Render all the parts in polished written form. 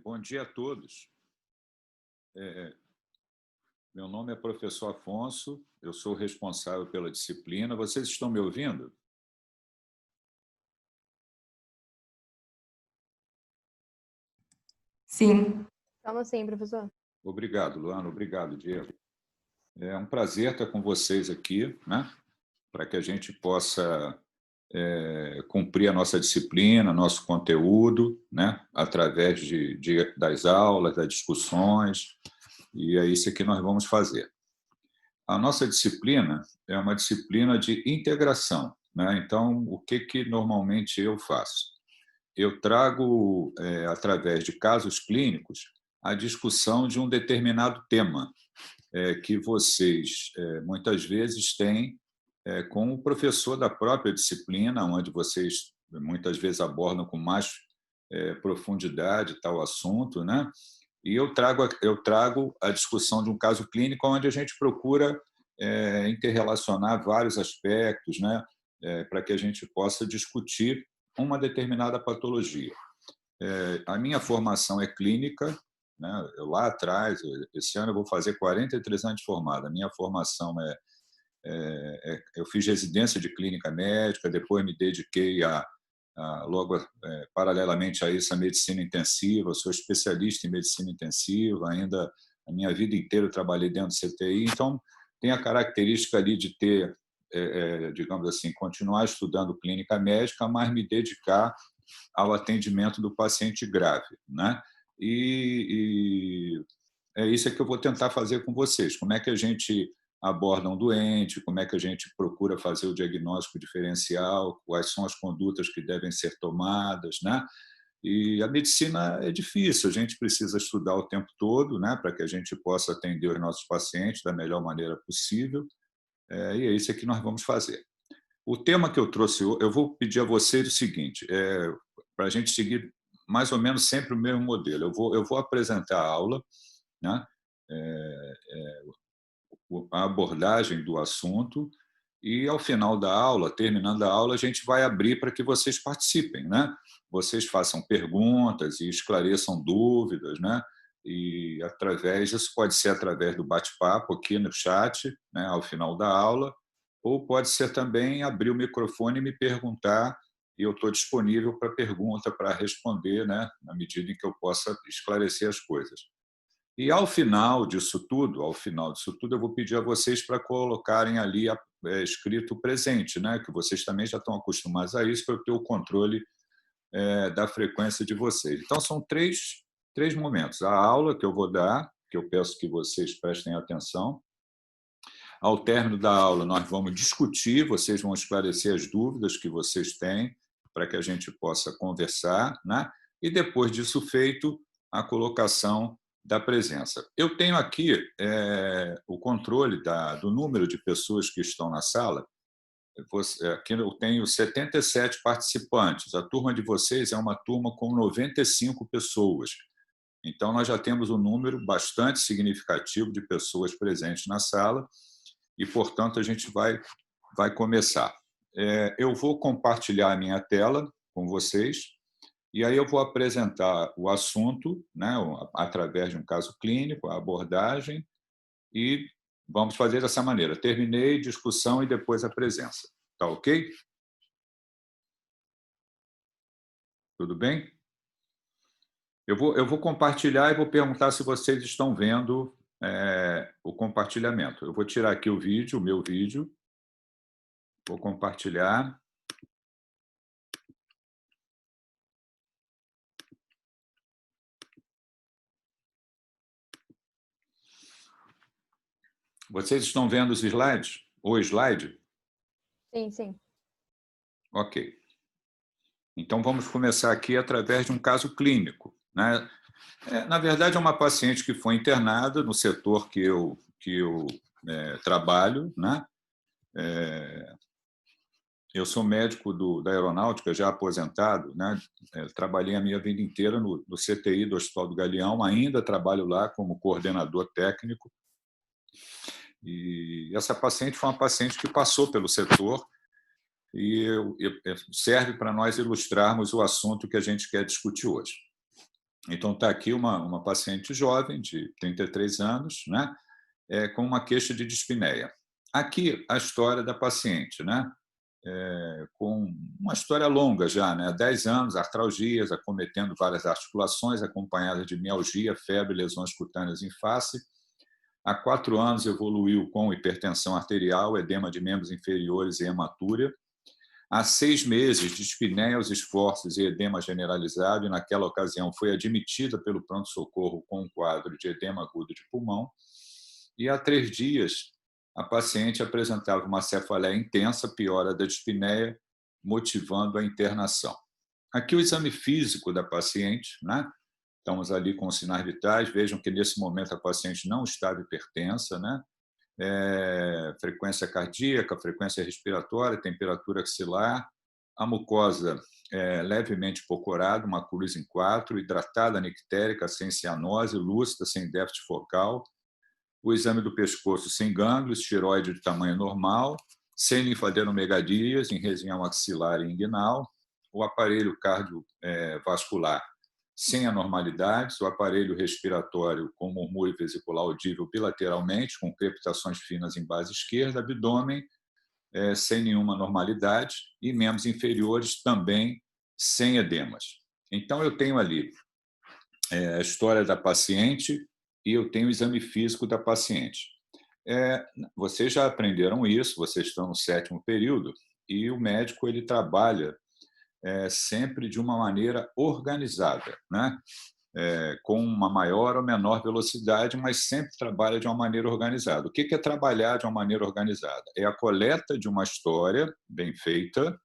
Bom dia a todos. Meu nome é professor Afonso, eu sou responsável pela disciplina. Vocês estão me ouvindo? Sim. Estamos sim, professor. Obrigado, Luana. Obrigado, Diego. É um prazer estar com vocês aqui, né? Para que a gente possa cumprir a nossa disciplina, nosso conteúdo, né? Através das aulas, das discussões, e é isso que nós vamos fazer. A nossa disciplina é uma disciplina de integração, né? Então, o que normalmente eu faço? Eu trago, através de casos clínicos, a discussão de um determinado tema que vocês, muitas vezes, têm com o professor da própria disciplina, onde vocês, muitas vezes, abordam com mais profundidade tal assunto, né? E eu trago a discussão de um caso clínico onde a gente procura interrelacionar vários aspectos, né? Para que a gente possa discutir uma determinada patologia. A minha formação é clínica, né? Eu lá atrás, esse ano eu vou fazer 43 anos de formado. A minha formação eu fiz residência de clínica médica, depois me dediquei logo paralelamente a isso, a medicina intensiva. Eu sou especialista em medicina intensiva, ainda a minha vida inteira eu trabalhei dentro do CTI, então tem a característica ali de ter, digamos assim, continuar estudando clínica médica, mas me dedicar ao atendimento do paciente grave, né? E é isso que eu vou tentar fazer com vocês. Como é que a gente aborda um doente, como é que a gente procura fazer o diagnóstico diferencial, quais são as condutas que devem ser tomadas, né? E a medicina é difícil, a gente precisa estudar o tempo todo, né, para que a gente possa atender os nossos pacientes da melhor maneira possível, e é isso que nós vamos fazer. O tema que eu trouxe, eu vou pedir a vocês o seguinte, para a gente seguir mais ou menos sempre o mesmo modelo. Eu vou apresentar a aula, né, a abordagem do assunto, e ao final da aula, terminando a aula, a gente vai abrir para que vocês participem, né? Vocês façam perguntas e esclareçam dúvidas, né? E isso pode ser através do bate-papo aqui no chat, né, ao final da aula, ou pode ser também abrir o microfone e me perguntar, e eu estou disponível para pergunta, para responder, né, na medida em que eu possa esclarecer as coisas. E ao final disso tudo, eu vou pedir a vocês para colocarem ali escrito presente, né? Que vocês também já estão acostumados a isso, para eu ter o controle da frequência de vocês. Então, são três momentos. A aula que eu vou dar, que eu peço que vocês prestem atenção. Ao término da aula, nós vamos discutir, vocês vão esclarecer as dúvidas que vocês têm, para que a gente possa conversar, né? E depois disso feito, a colocação da presença. Eu tenho aqui o controle do número de pessoas que estão na sala. Aqui eu tenho 77 participantes. A turma de vocês é uma turma com 95 pessoas. Então, nós já temos um número bastante significativo de pessoas presentes na sala e, portanto, a gente vai começar. Eu vou compartilhar a minha tela com vocês e aí eu vou apresentar o assunto, né, através de um caso clínico, a abordagem, e vamos fazer dessa maneira. Terminei, discussão e depois a presença. Tá ok? Tudo bem? Eu vou compartilhar e vou perguntar se vocês estão vendo o compartilhamento. Eu vou tirar aqui o meu vídeo, vou compartilhar. Vocês estão vendo os slides? O slide? Sim, sim. Ok. Então, vamos começar aqui através de um caso clínico, né? Na verdade, é uma paciente que foi internada no setor que eu trabalho, né? Eu sou médico da aeronáutica, já aposentado, né? Trabalhei a minha vida inteira no CTI do Hospital do Galeão, ainda trabalho lá como coordenador técnico. E essa paciente foi uma paciente que passou pelo setor e serve para nós ilustrarmos o assunto que a gente quer discutir hoje. Então, está aqui uma paciente jovem, de 33 anos, né? Com uma queixa de dispneia. Aqui, a história da paciente, né? Com uma história longa já, né? 10 anos, artralgias, acometendo várias articulações, acompanhada de mialgia, febre, lesões cutâneas em face. Há 4 anos evoluiu com hipertensão arterial, edema de membros inferiores e hematúria. Há 6 meses, dispneia aos esforços e edema generalizado, e naquela ocasião foi admitida pelo pronto-socorro com um quadro de edema agudo de pulmão. E há 3 dias, a paciente apresentava uma cefaleia intensa, piora da dispneia, motivando a internação. Aqui o exame físico da paciente, né? Estamos ali com os sinais vitais, vejam que nesse momento a paciente não estava hipertensa, né? Frequência cardíaca, frequência respiratória, temperatura axilar, a mucosa levemente pocorada, uma cruz em 4, hidratada, nictérica, sem cianose, lúcida, sem déficit focal, o exame do pescoço sem gânglios, tireoide de tamanho normal, sem linfadenomegalias em região axilar e inguinal, o aparelho cardiovascular sem anormalidades, o aparelho respiratório com murmúrio vesicular audível bilateralmente, com crepitações finas em base esquerda, abdômen sem nenhuma anormalidade e membros inferiores também sem edemas. Então, eu tenho ali a história da paciente e eu tenho o exame físico da paciente. Vocês já aprenderam isso, vocês estão no 7º período, e o médico ele trabalha sempre de uma maneira organizada, né? Com uma maior ou menor velocidade, mas sempre trabalha de uma maneira organizada. O que é trabalhar de uma maneira organizada? É a coleta de uma história bem feita,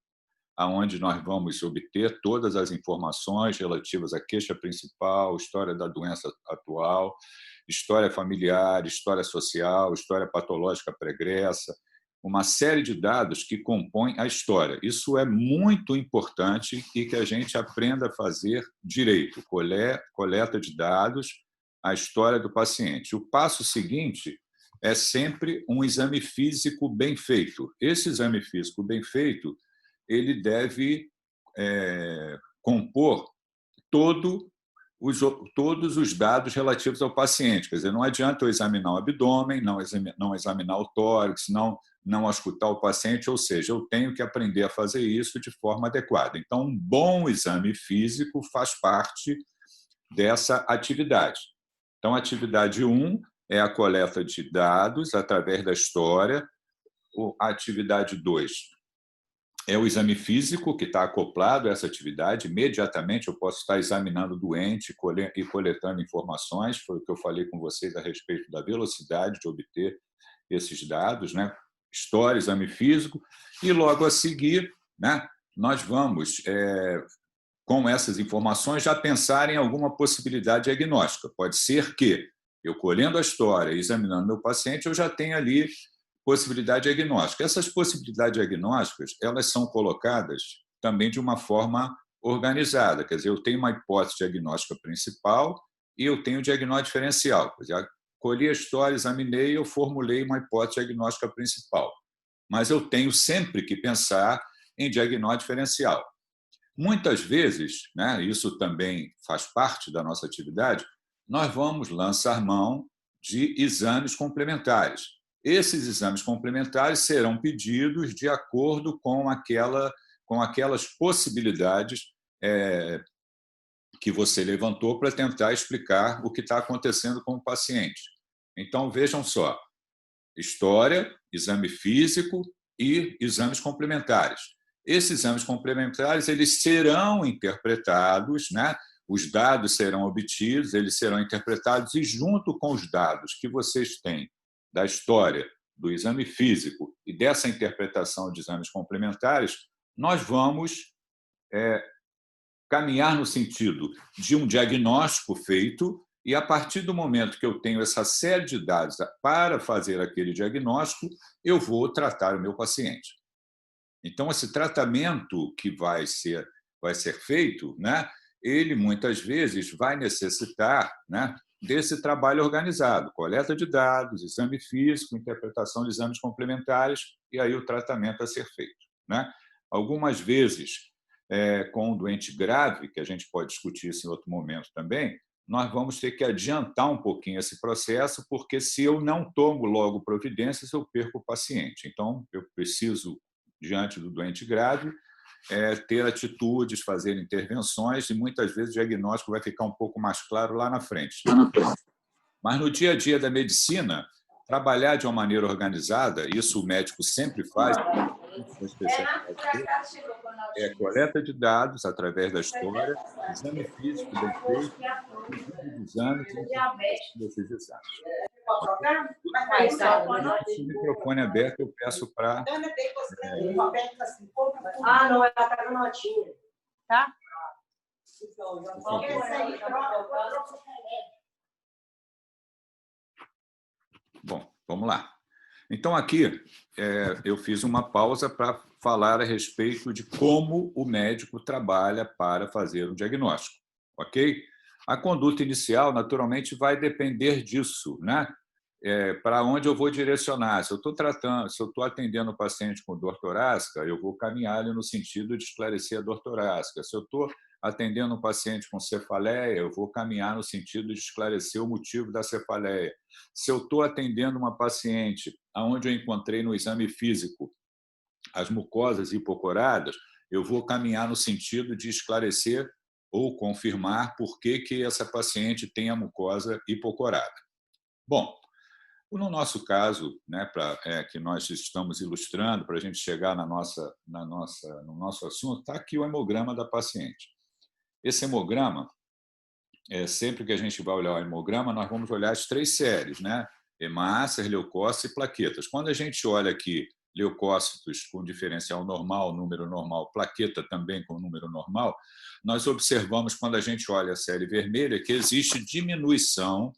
aonde nós vamos obter todas as informações relativas à queixa principal, história da doença atual, história familiar, história social, história patológica pregressa, uma série de dados que compõem a história. Isso é muito importante e que a gente aprenda a fazer direito, coleta de dados, a história do paciente. O passo seguinte é sempre um exame físico bem feito. Esse exame físico bem feito, ele deve compor todos os dados relativos ao paciente. Quer dizer, não adianta eu examinar o abdômen, não examinar o tórax, não auscultar o paciente, ou seja, eu tenho que aprender a fazer isso de forma adequada. Então, um bom exame físico faz parte dessa atividade. Então, a atividade 1 é a coleta de dados através da história. A atividade 2 é o exame físico, que está acoplado a essa atividade. Imediatamente eu posso estar examinando o doente e coletando informações. Foi o que eu falei com vocês a respeito da velocidade de obter esses dados, né? História, exame físico. E logo a seguir, né, nós vamos, com essas informações, já pensar em alguma possibilidade diagnóstica. Pode ser que, eu colhendo a história e examinando meu paciente, eu já tenha ali possibilidade diagnóstica. Essas possibilidades diagnósticas, elas são colocadas também de uma forma organizada. Quer dizer, eu tenho uma hipótese diagnóstica principal e eu tenho o diagnóstico diferencial. Quer dizer, colhi a história, examinei, eu formulei uma hipótese diagnóstica principal. Mas eu tenho sempre que pensar em diagnóstico diferencial. Muitas vezes, né, isso também faz parte da nossa atividade, nós vamos lançar mão de exames complementares. Esses exames complementares serão pedidos de acordo com aquelas possibilidades que você levantou para tentar explicar o que está acontecendo com o paciente. Então, vejam só, história, exame físico e exames complementares. Esses exames complementares eles serão interpretados, né? Os dados serão obtidos, eles serão interpretados e, junto com os dados que vocês têm da história, do exame físico e dessa interpretação de exames complementares, nós vamos caminhar no sentido de um diagnóstico feito e, a partir do momento que eu tenho essa série de dados para fazer aquele diagnóstico, eu vou tratar o meu paciente. Então, esse tratamento que vai ser feito, né, ele muitas vezes vai necessitar, né, desse trabalho organizado, coleta de dados, exame físico, interpretação de exames complementares e aí o tratamento a ser feito, né? Algumas vezes com um doente grave, que a gente pode discutir isso em outro momento também, nós vamos ter que adiantar um pouquinho esse processo, porque se eu não tomo logo providências, eu perco o paciente. Então, eu preciso, diante do doente grave, ter atitudes, fazer intervenções, e muitas vezes o diagnóstico vai ficar um pouco mais claro lá na frente. Mas no dia a dia da medicina, trabalhar de uma maneira organizada, isso o médico sempre faz, coleta de dados através da história, exame físico bem feito, de exames e desses exames. Se o microfone aberto, eu peço para... Não, ela está na notinha. Tá? Bom, vamos lá. Então, aqui, eu fiz uma pausa para falar a respeito de como o médico trabalha para fazer um diagnóstico, ok? A conduta inicial, naturalmente, vai depender disso, né? Para onde eu vou direcionar. Se eu estou atendendo o paciente com dor torácica, eu vou caminhar ele no sentido de esclarecer a dor torácica. Se eu estou atendendo um paciente com cefaleia, eu vou caminhar no sentido de esclarecer o motivo da cefaleia. Se eu estou atendendo uma paciente onde eu encontrei no exame físico as mucosas hipocoradas, eu vou caminhar no sentido de esclarecer ou confirmar por que essa paciente tem a mucosa hipocorada. Bom, no nosso caso, né, que nós estamos ilustrando, para a gente chegar no nosso assunto, está aqui o hemograma da paciente. Esse hemograma, sempre que a gente vai olhar o hemograma, nós vamos olhar as 3 séries, né? Hemácias, leucócitos e plaquetas. Quando a gente olha aqui leucócitos com diferencial normal, número normal, plaqueta também com número normal, nós observamos, quando a gente olha a série vermelha, que existe diminuição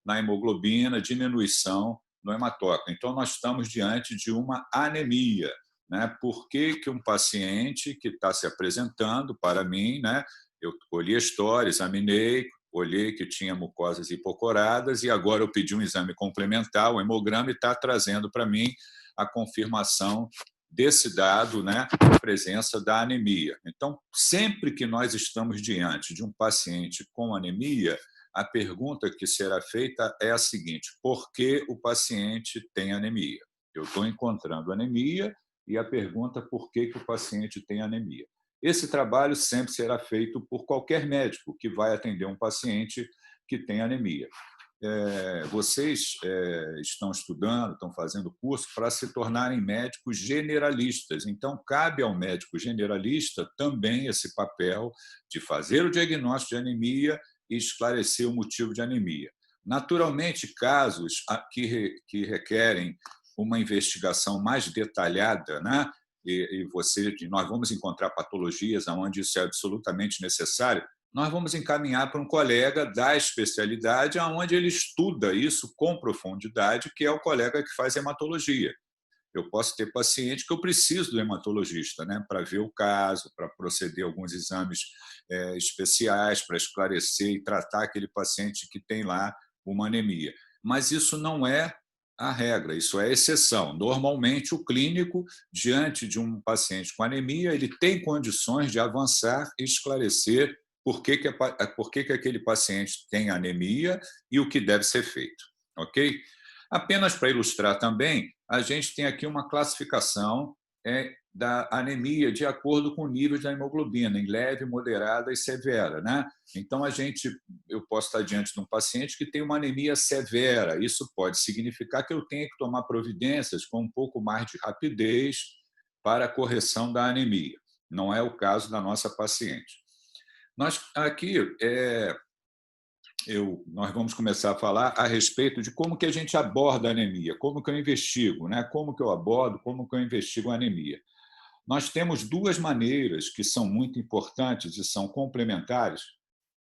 na hemoglobina, diminuição no hematócrito. Então, nós estamos diante de uma anemia, né? Por que um paciente que está se apresentando para mim, né? Eu olhei a história, examinei, olhei que tinha mucosas hipocoradas e agora eu pedi um exame complementar, o hemograma, e está trazendo para mim a confirmação desse dado, né, a presença da anemia. Então, sempre que nós estamos diante de um paciente com anemia, a pergunta que será feita é a seguinte: por que o paciente tem anemia? Eu estou encontrando anemia e a pergunta é por que o paciente tem anemia. Esse trabalho sempre será feito por qualquer médico que vai atender um paciente que tem anemia. Vocês estão estudando, estão fazendo curso para se tornarem médicos generalistas. Então, cabe ao médico generalista também esse papel de fazer o diagnóstico de anemia e esclarecer o motivo de anemia. Naturalmente, casos que requerem uma investigação mais detalhada, né? Nós vamos encontrar patologias onde isso é absolutamente necessário, nós vamos encaminhar para um colega da especialidade onde ele estuda isso com profundidade, que é o colega que faz hematologia. Eu posso ter paciente que eu preciso do hematologista, né, para ver o caso, para proceder alguns exames especiais, para esclarecer e tratar aquele paciente que tem lá uma anemia. Mas isso não é a regra, isso é exceção. Normalmente, o clínico, diante de um paciente com anemia, ele tem condições de avançar e esclarecer por que aquele paciente tem anemia e o que deve ser feito. Ok? Apenas para ilustrar também, a gente tem aqui uma classificação da anemia de acordo com o nível da hemoglobina, em leve, moderada e severa, né? Então, eu posso estar diante de um paciente que tem uma anemia severa. Isso pode significar que eu tenho que tomar providências com um pouco mais de rapidez para a correção da anemia. Não é o caso da nossa paciente. Nós vamos começar a falar a respeito de como que a gente aborda a anemia, como que eu investigo, né? Como que eu abordo, como que eu investigo a anemia. Nós temos 2 maneiras que são muito importantes e são complementares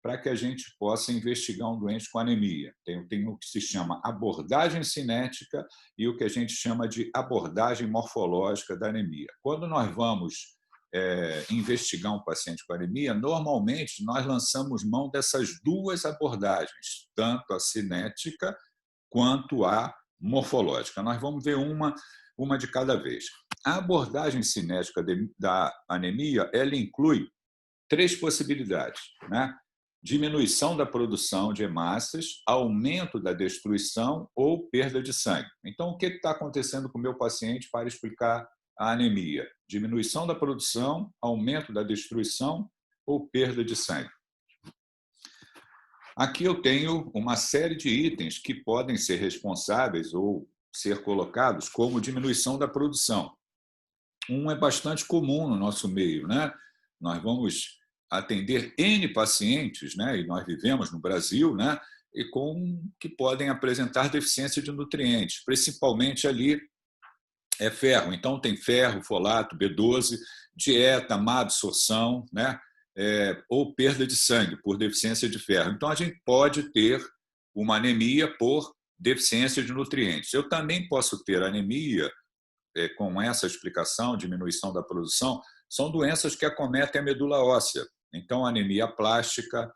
para que a gente possa investigar um doente com anemia. Tem o que se chama abordagem cinética e o que a gente chama de abordagem morfológica da anemia. Quando nós vamos investigar um paciente com anemia, normalmente nós lançamos mão dessas 2 abordagens, tanto a cinética quanto a morfológica. Nós vamos ver uma de cada vez. A abordagem cinética da anemia, ela inclui 3 possibilidades, né? Diminuição da produção de hemácias, aumento da destruição ou perda de sangue. Então, o que está acontecendo com o meu paciente para explicar a anemia? Diminuição da produção, aumento da destruição ou perda de sangue. Aqui eu tenho uma série de itens que podem ser responsáveis ou ser colocados como diminuição da produção. Um é bastante comum no nosso meio, né? Nós vamos atender N pacientes, né? E nós vivemos no Brasil, né? E que podem apresentar deficiência de nutrientes, principalmente ali ferro. Então, tem ferro, folato, B12, dieta, má absorção, né? Ou perda de sangue por deficiência de ferro. Então, a gente pode ter uma anemia por deficiência de nutrientes. Eu também posso ter anemia com essa explicação, diminuição da produção, são doenças que acometem a medula óssea. Então, anemia plástica,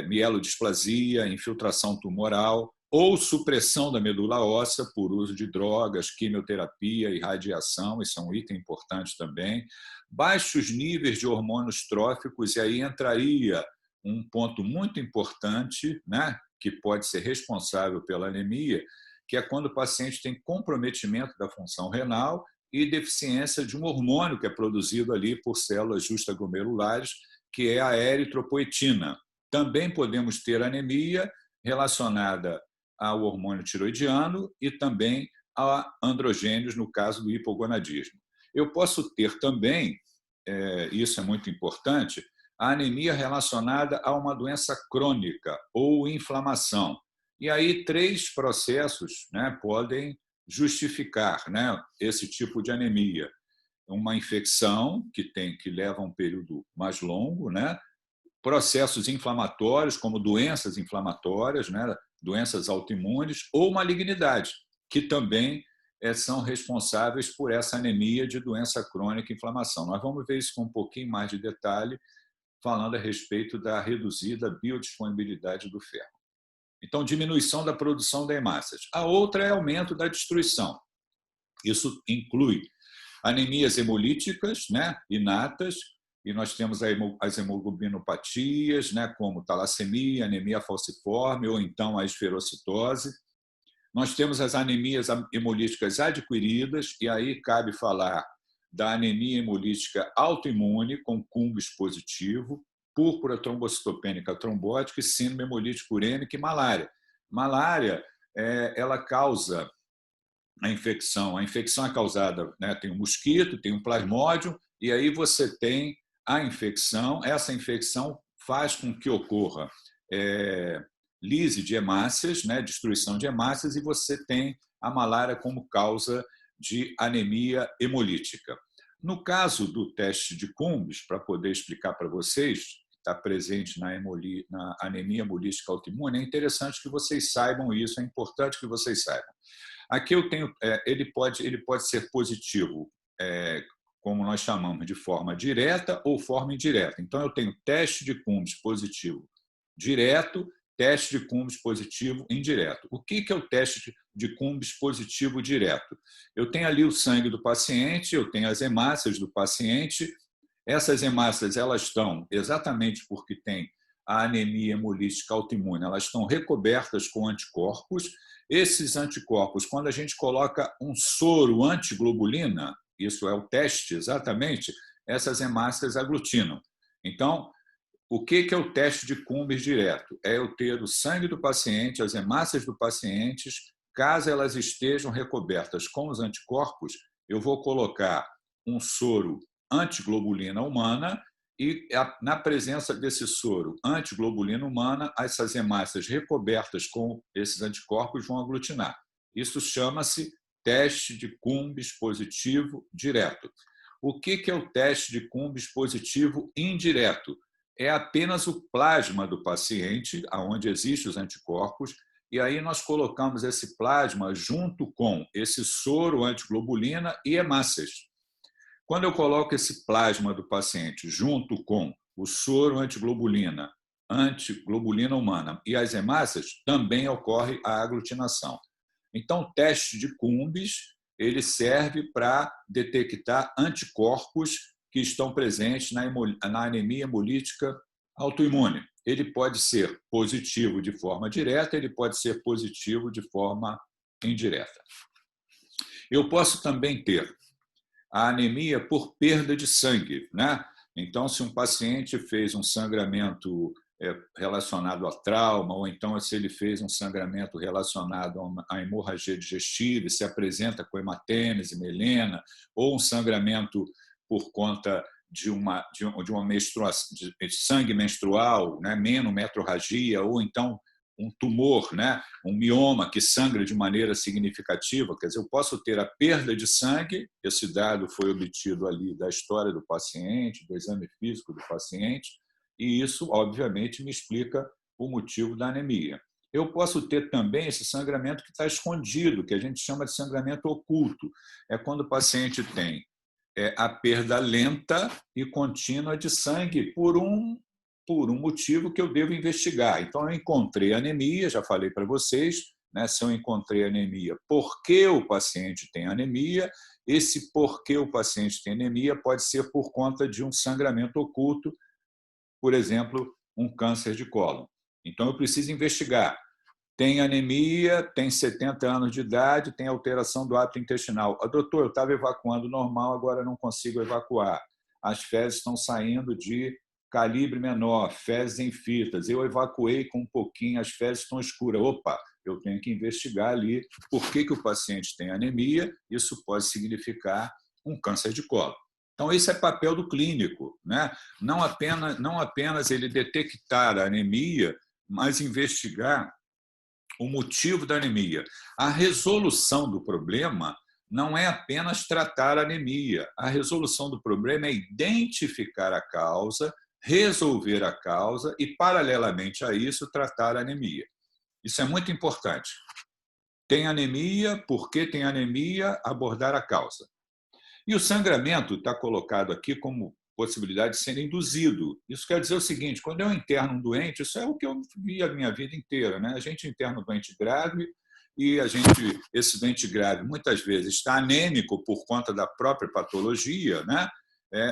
mielodisplasia, infiltração tumoral ou supressão da medula óssea por uso de drogas, quimioterapia e radiação, isso é um item importante também. Baixos níveis de hormônios tróficos, e aí entraria um ponto muito importante, né, que pode ser responsável pela anemia, que é quando o paciente tem comprometimento da função renal e deficiência de um hormônio que é produzido ali por células justaglomerulares, que é a eritropoetina. Também podemos ter anemia relacionada ao hormônio tiroidiano e também a androgênios, no caso do hipogonadismo. Eu posso ter também, isso é muito importante, a anemia relacionada a uma doença crônica ou inflamação. E aí 3 processos, né, podem justificar, né, esse tipo de anemia. Uma infecção que leva a um período mais longo, né, processos inflamatórios, como doenças inflamatórias, né, doenças autoimunes, ou malignidade, que também são responsáveis por essa anemia de doença crônica e inflamação. Nós vamos ver isso com um pouquinho mais de detalhe, falando a respeito da reduzida biodisponibilidade do ferro. Então, diminuição da produção de hemácias. A outra é aumento da destruição. Isso inclui anemias hemolíticas, né, inatas, e nós temos as hemoglobinopatias, né, como talassemia, anemia falciforme ou então a esferocitose. Nós temos as anemias hemolíticas adquiridas, e aí cabe falar da anemia hemolítica autoimune com cumbis positivo, púrpura trombocitopênica trombótica, síndrome hemolítica urêmica e malária. Malária, ela causa a infecção. A infecção é causada, né, tem um mosquito, tem um plasmódio, e aí você tem a infecção. Essa infecção faz com que ocorra lise de hemácias, né, destruição de hemácias, e você tem a malária como causa de anemia hemolítica. No caso do teste de Cumbis, para poder explicar para vocês, que está presente na anemia hemolítica autoimune, é interessante que vocês saibam isso, é importante que vocês saibam. Aqui eu tenho, ele pode ser positivo, como nós chamamos, de forma direta ou forma indireta. Então, eu tenho teste de Cumbis positivo direto, teste de Cumbis positivo indireto. O que é o teste de Cumbis positivo direto? Eu tenho ali o sangue do paciente, eu tenho as hemácias do paciente. Essas hemácias, elas estão, exatamente porque tem a anemia hemolítica autoimune, elas estão recobertas com anticorpos. Esses anticorpos, quando a gente coloca um soro antiglobulina, isso é o teste exatamente, essas hemácias aglutinam. Então, o que é o teste de Cumbis direto? É eu ter o sangue do paciente, as hemácias do paciente, caso elas estejam recobertas com os anticorpos, eu vou colocar um soro antiglobulina humana e, na presença desse soro antiglobulina humana, essas hemácias recobertas com esses anticorpos vão aglutinar. Isso chama-se teste de Cumbis positivo direto. O que é o teste de Cumbis positivo indireto? É apenas o plasma do paciente, onde existem os anticorpos, e aí nós colocamos esse plasma junto com esse soro antiglobulina e hemácias. Quando eu coloco esse plasma do paciente junto com o soro antiglobulina humana e as hemácias, também ocorre a aglutinação. Então, o teste de Cumbis ele serve para detectar anticorpos que estão presentes na anemia hemolítica autoimune. Ele pode ser positivo de forma direta, ele pode ser positivo de forma indireta. Eu posso também ter a anemia por perda de sangue, né? Então, se um paciente fez um sangramento relacionado a trauma, ou então se ele fez um sangramento relacionado a hemorragia digestiva e se apresenta com hematêmese, melena, ou um sangramento por conta de uma menstruação, de sangue menstrual, né, menometrorragia, ou então um tumor, né, um mioma que sangra de maneira significativa. Quer dizer, eu posso ter a perda de sangue, esse dado foi obtido ali da história do paciente, do exame físico do paciente, e isso, obviamente, me explica o motivo da anemia. Eu posso ter também esse sangramento que está escondido, que a gente chama de sangramento oculto. É quando o paciente tem a perda lenta e contínua de sangue por um motivo que eu devo investigar. Então, eu encontrei anemia, já falei para vocês, né, se eu encontrei anemia, por que o paciente tem anemia? Esse porquê o paciente tem anemia pode ser por conta de um sangramento oculto, por exemplo, um câncer de cólon. Então, eu preciso investigar. Tem anemia, tem 70 anos de idade, tem alteração do hábito intestinal. Doutor, eu estava evacuando normal, agora não consigo evacuar. As fezes estão saindo de calibre menor, fezes em fitas. Eu evacuei com um pouquinho, as fezes estão escuras. Opa, eu tenho que investigar ali por que o paciente tem anemia. Isso pode significar um câncer de cólon. Então, esse é papel do clínico, né? Não apenas ele detectar a anemia, mas investigar o motivo da anemia. A resolução do problema não é apenas tratar a anemia. A resolução do problema é identificar a causa, resolver a causa e, paralelamente a isso, tratar a anemia. Isso é muito importante. Tem anemia, por que tem anemia? Abordar a causa. E o sangramento está colocado aqui como possibilidade de ser induzido. Isso quer dizer o seguinte, quando eu interno um doente, isso é o que eu vi a minha vida inteira, né? A gente interna um doente grave e esse doente grave muitas vezes está anêmico por conta da própria patologia, né?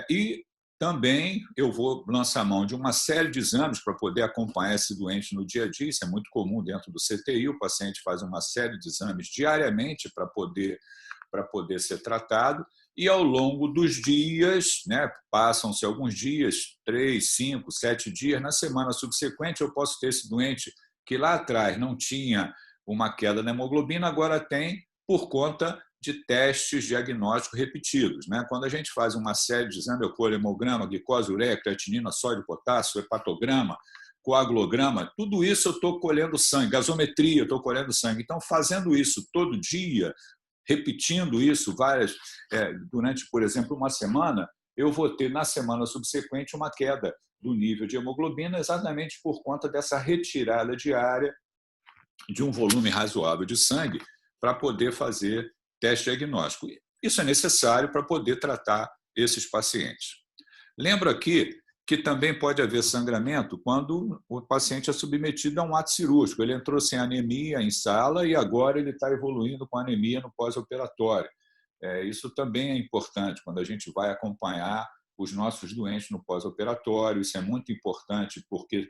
E também eu vou lançar mão de uma série de exames para poder acompanhar esse doente no dia a dia. Isso é muito comum dentro do CTI, o paciente faz uma série de exames diariamente para poder ser tratado. E ao longo dos dias, né, passam-se alguns dias, 3, 5, 7 dias, na semana subsequente eu posso ter esse doente que lá atrás não tinha uma queda na hemoglobina, agora tem por conta de testes diagnósticos repetidos, né? Quando a gente faz uma série de exames, eu colho hemograma, glicose, ureia, creatinina, sódio, potássio, hepatograma, coagulograma, tudo isso eu estou colhendo sangue, gasometria, eu estou colhendo sangue. Então, fazendo isso todo dia, repetindo isso durante, por exemplo, uma semana, eu vou ter, na semana subsequente, uma queda do nível de hemoglobina exatamente por conta dessa retirada diária de um volume razoável de sangue para poder fazer teste diagnóstico. Isso é necessário para poder tratar esses pacientes. Lembro aqui que também pode haver sangramento quando o paciente é submetido a um ato cirúrgico. Ele entrou sem anemia em sala e agora ele está evoluindo com anemia no pós-operatório. Isso também é importante quando a gente vai acompanhar os nossos doentes no pós-operatório. Isso é muito importante porque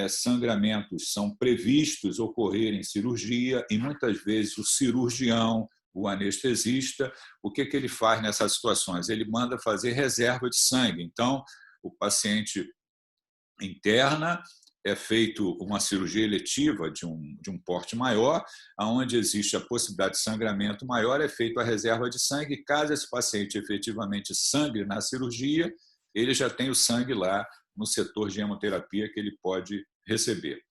sangramentos são previstos ocorrer em cirurgia e muitas vezes o cirurgião, o anestesista, o que ele faz nessas situações? Ele manda fazer reserva de sangue. Então, o paciente interna, é feito uma cirurgia eletiva de um porte maior, onde existe a possibilidade de sangramento maior, é feita a reserva de sangue. Caso esse paciente efetivamente sangre na cirurgia, ele já tem o sangue lá no setor de hemoterapia que ele pode receber.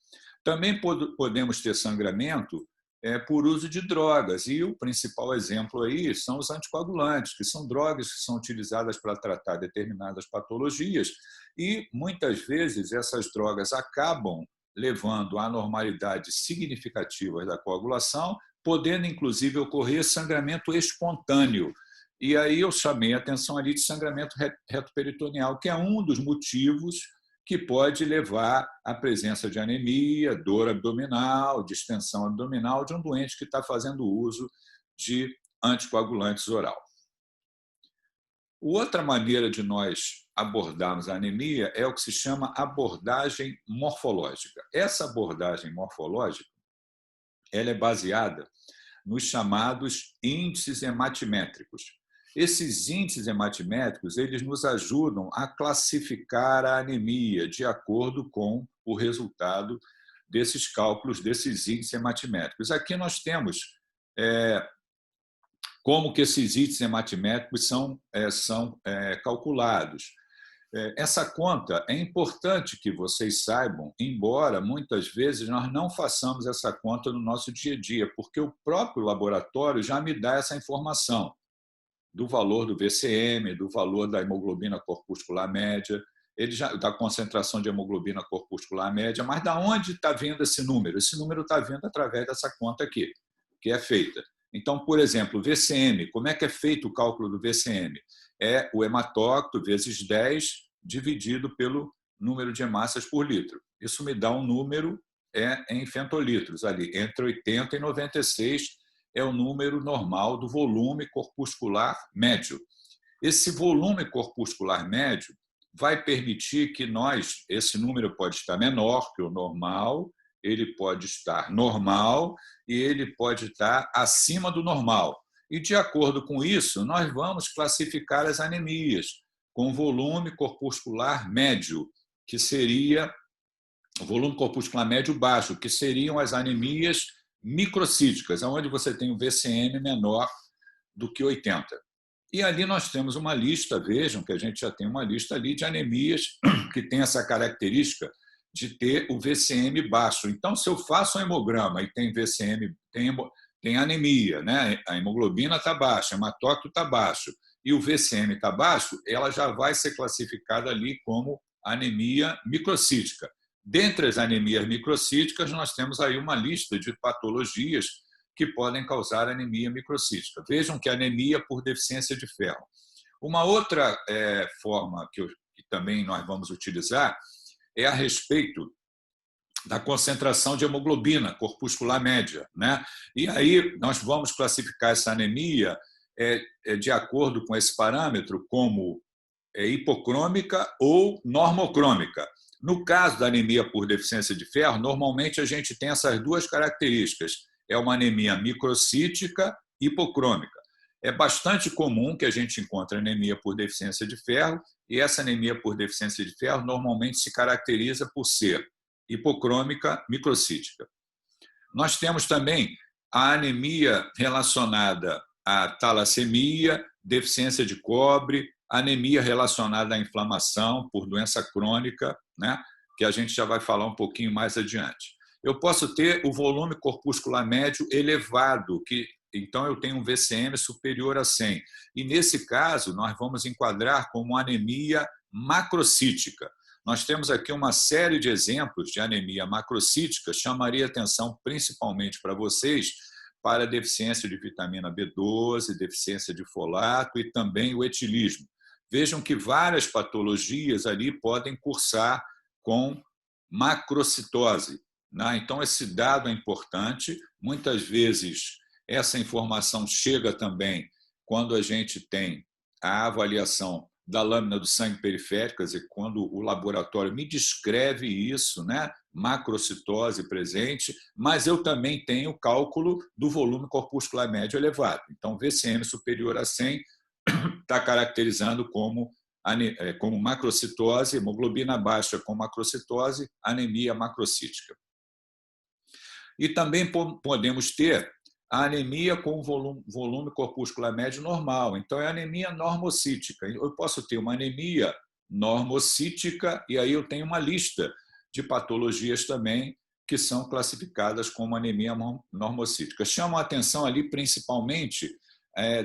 Também podemos ter sangramento por uso de drogas, e o principal exemplo aí são os anticoagulantes, que são drogas que são utilizadas para tratar determinadas patologias, e muitas vezes essas drogas acabam levando a anormalidades significativas da coagulação, podendo inclusive ocorrer sangramento espontâneo. E aí eu chamei a atenção ali de sangramento retoperitoneal, que é um dos motivos que pode levar à presença de anemia, dor abdominal, distensão abdominal de um doente que está fazendo uso de anticoagulantes oral. Outra maneira de nós abordarmos a anemia é o que se chama abordagem morfológica. Essa abordagem morfológica ela é baseada nos chamados índices hematimétricos. Esses índices hematimétricos eles nos ajudam a classificar a anemia de acordo com o resultado desses cálculos, desses índices hematimétricos. Aqui nós temos como que esses índices hematimétricos são calculados. Essa conta é importante que vocês saibam, embora muitas vezes nós não façamos essa conta no nosso dia a dia, porque o próprio laboratório já me dá essa informação do valor do VCM, do valor da hemoglobina corpuscular média, da concentração de hemoglobina corpuscular média, mas da onde está vindo esse número? Esse número está vindo através dessa conta aqui, que é feita. Então, por exemplo, o VCM, como é que é feito o cálculo do VCM? É o hematócrito vezes 10 dividido pelo número de hemácias por litro. Isso me dá um número em fentolitros, ali, entre 80 e 96 é o número normal do volume corpuscular médio. Esse volume corpuscular médio vai permitir que esse número pode estar menor que o normal, ele pode estar normal e ele pode estar acima do normal. E, de acordo com isso, nós vamos classificar as anemias com volume corpuscular médio, que seria o volume corpuscular médio baixo, que seriam as anemias microcíticas, onde você tem um VCM menor do que 80. E ali nós temos uma lista, vejam que a gente já tem uma lista ali de anemias que tem essa característica de ter o VCM baixo. Então, se eu faço um hemograma e tem VCM, tem anemia, né? A hemoglobina está baixa, o hematócrito está baixo e o VCM está baixo, ela já vai ser classificada ali como anemia microcítica. Dentre as anemias microcíticas, nós temos aí uma lista de patologias que podem causar anemia microcítica. Vejam que anemia por deficiência de ferro. Uma outra forma que também nós vamos utilizar é a respeito da concentração de hemoglobina corpuscular média, né? E aí nós vamos classificar essa anemia de acordo com esse parâmetro como hipocrômica ou normocrômica. No caso da anemia por deficiência de ferro, normalmente a gente tem essas duas características. É uma anemia microcítica hipocrômica. É bastante comum que a gente encontre anemia por deficiência de ferro e essa anemia por deficiência de ferro normalmente se caracteriza por ser hipocrômica microcítica. Nós temos também a anemia relacionada à talassemia, deficiência de cobre, anemia relacionada à inflamação por doença crônica, né, que a gente já vai falar um pouquinho mais adiante. Eu posso ter o volume corpuscular médio elevado, então eu tenho um VCM superior a 100. E, nesse caso, nós vamos enquadrar como anemia macrocítica. Nós temos aqui uma série de exemplos de anemia macrocítica, chamaria atenção principalmente para vocês, para a deficiência de vitamina B12, deficiência de folato e também o etilismo. Vejam que várias patologias ali podem cursar com macrocitose. Então, esse dado é importante. Muitas vezes, essa informação chega também quando a gente tem a avaliação da lâmina do sangue periférico, quer dizer, quando o laboratório me descreve isso, né? Macrocitose presente, mas eu também tenho o cálculo do volume corpuscular médio elevado. Então, VCM superior a 100 está caracterizando como macrocitose, hemoglobina baixa com macrocitose, anemia macrocítica. E também podemos ter a anemia com volume corpuscular médio normal. Então, é anemia normocítica. Eu posso ter uma anemia normocítica e aí eu tenho uma lista de patologias também que são classificadas como anemia normocítica. Chamam a atenção ali principalmente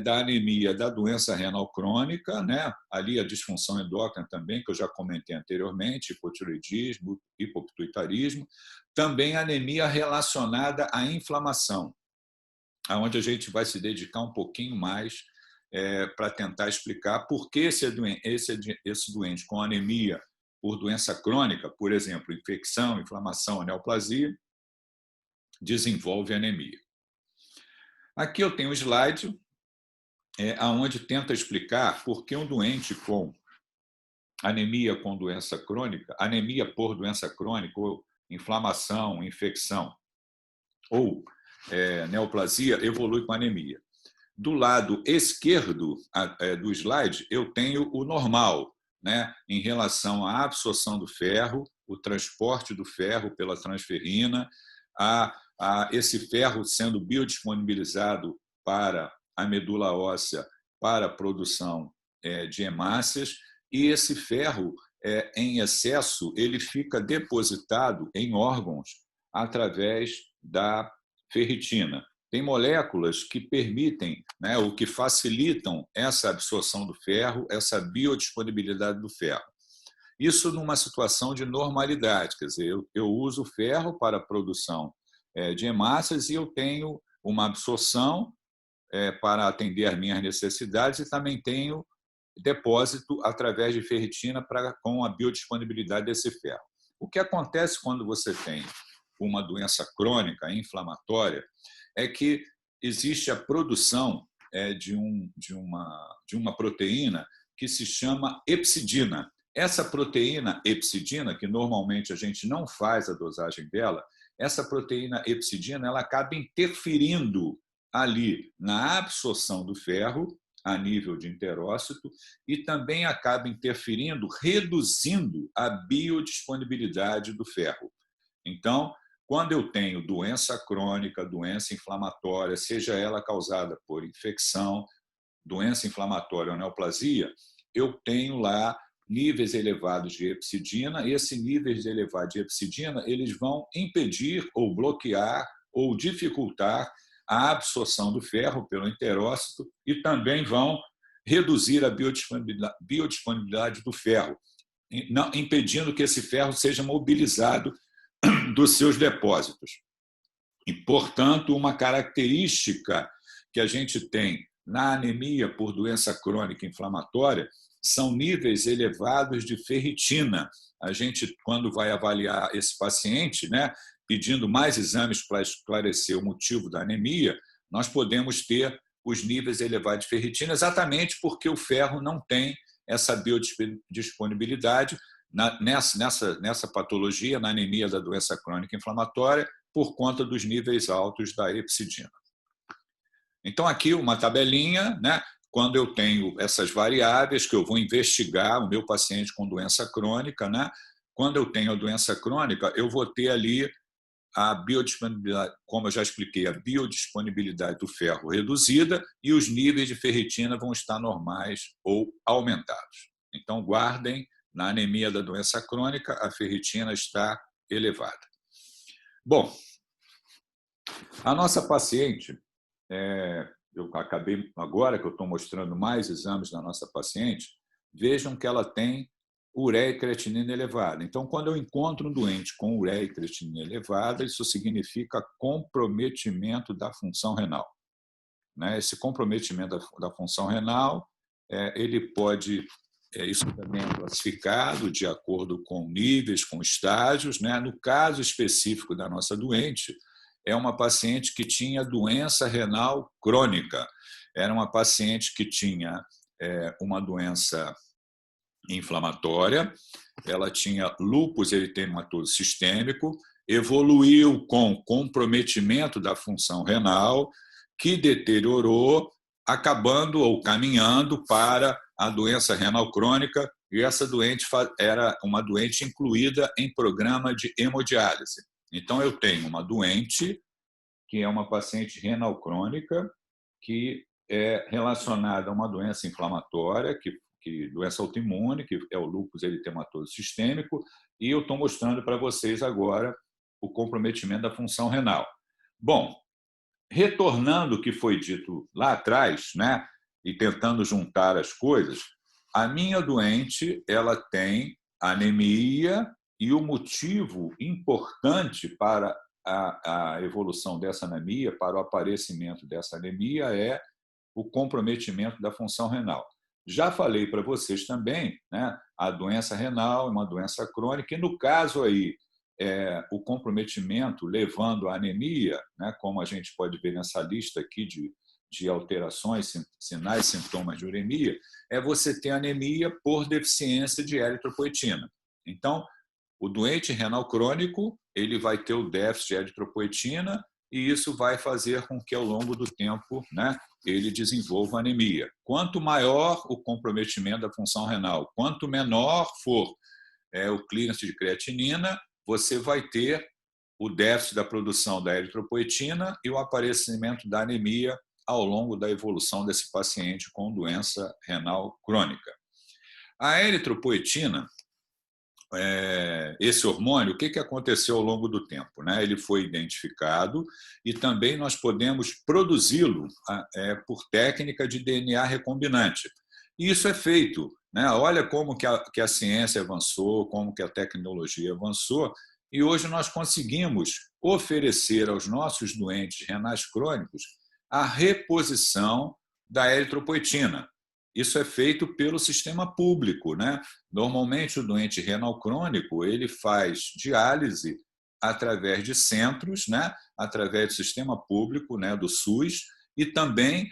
da anemia da doença renal crônica, né? Ali a disfunção endócrina também, que eu já comentei anteriormente, hipotireoidismo, hipopituitarismo, também anemia relacionada à inflamação, onde a gente vai se dedicar um pouquinho mais para tentar explicar por que esse doente com anemia por doença crônica, por exemplo, infecção, inflamação, neoplasia, desenvolve anemia. Aqui eu tenho um slide onde tenta explicar por que um doente com anemia com doença crônica, anemia por doença crônica, ou inflamação, infecção, ou neoplasia, evolui com anemia. Do lado esquerdo do slide, eu tenho o normal, né, em relação à absorção do ferro, o transporte do ferro pela transferrina, a esse ferro sendo biodisponibilizado para a medula óssea, para a produção de hemácias, e esse ferro, em excesso, ele fica depositado em órgãos através da ferritina. Tem moléculas que permitem, né, ou que facilitam essa absorção do ferro, essa biodisponibilidade do ferro. Isso numa situação de normalidade, quer dizer, eu uso o ferro para a produção de hemácias e eu tenho uma absorção para atender às minhas necessidades e também tenho depósito através de ferritina com a biodisponibilidade desse ferro. O que acontece quando você tem uma doença crônica inflamatória é que existe a produção de uma proteína que se chama hepcidina. Essa proteína hepcidina, que normalmente a gente não faz a dosagem dela, essa proteína hepcidina ela acaba interferindo ali na absorção do ferro a nível de enterócito e também acaba interferindo, reduzindo a biodisponibilidade do ferro. Então, quando eu tenho doença crônica, doença inflamatória, seja ela causada por infecção, doença inflamatória ou neoplasia, eu tenho lá níveis elevados de hepcidina, e esses níveis elevados de hepcidina eles vão impedir ou bloquear ou dificultar a absorção do ferro pelo enterócito e também vão reduzir a biodisponibilidade do ferro, impedindo que esse ferro seja mobilizado dos seus depósitos. E, portanto, uma característica que a gente tem na anemia por doença crônica inflamatória são níveis elevados de ferritina. A gente, quando vai avaliar esse paciente, né, pedindo mais exames para esclarecer o motivo da anemia, nós podemos ter os níveis elevados de ferritina exatamente porque o ferro não tem essa biodisponibilidade nessa patologia, na anemia da doença crônica inflamatória, por conta dos níveis altos da hepcidina. Então, aqui uma tabelinha, né? Quando eu tenho essas variáveis que eu vou investigar o meu paciente com doença crônica, né? Quando eu tenho a doença crônica, eu vou ter ali a biodisponibilidade, como eu já expliquei, a biodisponibilidade do ferro reduzida e os níveis de ferritina vão estar normais ou aumentados. Então, guardem, na anemia da doença crônica, a ferritina está elevada. Bom, a nossa paciente, eu acabei, agora que eu estou mostrando mais exames da nossa paciente, vejam que ela tem ureia e creatinina elevada. Então, quando eu encontro um doente com ureia e creatinina elevada, isso significa comprometimento da função renal. Esse comprometimento da função renal, ele pode, isso também é classificado de acordo com níveis, com estágios. No caso específico da nossa doente, é uma paciente que tinha doença renal crônica. Era uma paciente que tinha uma doença inflamatória, ela tinha lúpus eritematoso sistêmico, evoluiu com comprometimento da função renal, que deteriorou, acabando ou caminhando para a doença renal crônica, e essa doente era uma doente incluída em programa de hemodiálise. Então, eu tenho uma doente que é uma paciente renal crônica, que é relacionada a uma doença inflamatória, doença autoimune, que é o lúpus eritematoso sistêmico, e eu estou mostrando para vocês agora o comprometimento da função renal. Bom, retornando o que foi dito lá atrás, né, e tentando juntar as coisas, a minha doente ela tem anemia e o motivo importante para a evolução dessa anemia, para o aparecimento dessa anemia, é o comprometimento da função renal. Já falei para vocês também, né, a doença renal é uma doença crônica, e no caso aí, o comprometimento levando à anemia, né, como a gente pode ver nessa lista aqui de alterações, sinais, sintomas de uremia, é você ter anemia por deficiência de eritropoetina. Então, o doente renal crônico, ele vai ter o déficit de eritropoetina e isso vai fazer com que, ao longo do tempo, né, ele desenvolva anemia. Quanto maior o comprometimento da função renal, quanto menor for o clearance de creatinina, você vai ter o déficit da produção da eritropoetina e o aparecimento da anemia ao longo da evolução desse paciente com doença renal crônica. A eritropoetina, esse hormônio, o que aconteceu ao longo do tempo? Ele foi identificado e também nós podemos produzi-lo por técnica de DNA recombinante. E isso é feito. Olha como que a ciência avançou, como que a tecnologia avançou, e hoje nós conseguimos oferecer aos nossos doentes renais crônicos a reposição da eritropoetina. Isso é feito pelo sistema público. Normalmente, o doente renal crônico ele faz diálise através de centros, através do sistema público, do SUS, e também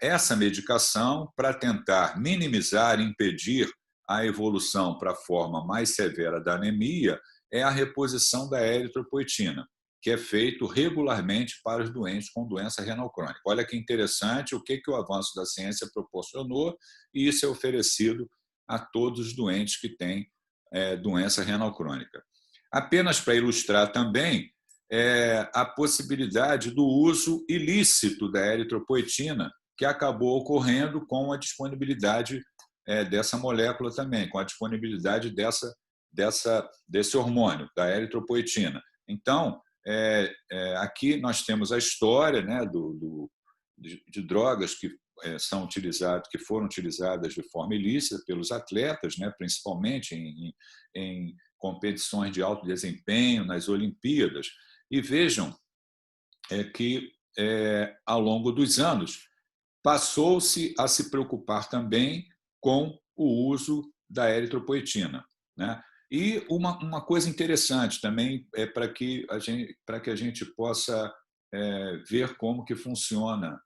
essa medicação, para tentar minimizar, impedir a evolução para a forma mais severa da anemia, é a reposição da eritropoetina, que é feito regularmente para os doentes com doença renal crônica. Olha que interessante o que o avanço da ciência proporcionou, e isso é oferecido a todos os doentes que têm doença renal crônica. Apenas para ilustrar também a possibilidade do uso ilícito da eritropoetina, que acabou ocorrendo com a disponibilidade dessa molécula também, com a disponibilidade desse hormônio, da eritropoetina. Então, aqui nós temos a história de drogas que são utilizadas, que foram utilizadas de forma ilícita pelos atletas, principalmente em competições de alto desempenho, nas Olimpíadas. E vejam que, ao longo dos anos, passou-se a se preocupar também com o uso da eritropoetina. E uma coisa interessante também para que a gente possa ver como que funciona.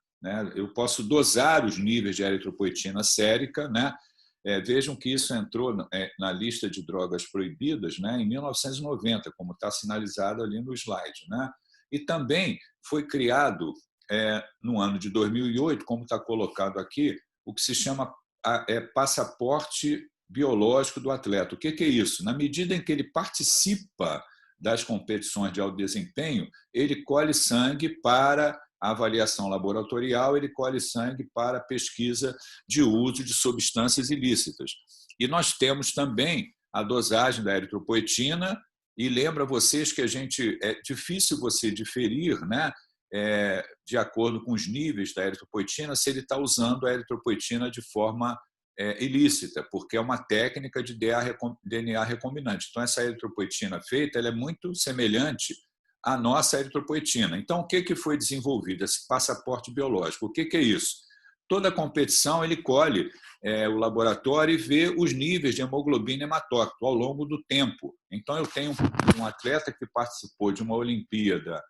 Eu posso dosar os níveis de eritropoetina sérica. Vejam que isso entrou na lista de drogas proibidas em 1990, como está sinalizado ali no slide. E também foi criado, no ano de 2008, como está colocado aqui, o que se chama passaporte biológico do atleta. O que é isso? Na medida em que ele participa das competições de alto desempenho, ele colhe sangue para a avaliação laboratorial, ele colhe sangue para a pesquisa de uso de substâncias ilícitas. E nós temos também a dosagem da eritropoetina, e lembra vocês que é difícil você diferir, de acordo com os níveis da eritropoetina, se ele está usando a eritropoetina de forma ilícita, porque é uma técnica de DNA recombinante. Então, essa eritropoetina feita ela é muito semelhante à nossa eritropoetina. Então, o que foi desenvolvido? Esse passaporte biológico. O que é isso? Toda competição ele colhe o laboratório e vê os níveis de hemoglobina hematócrito ao longo do tempo. Então, eu tenho um atleta que participou de uma Olimpíada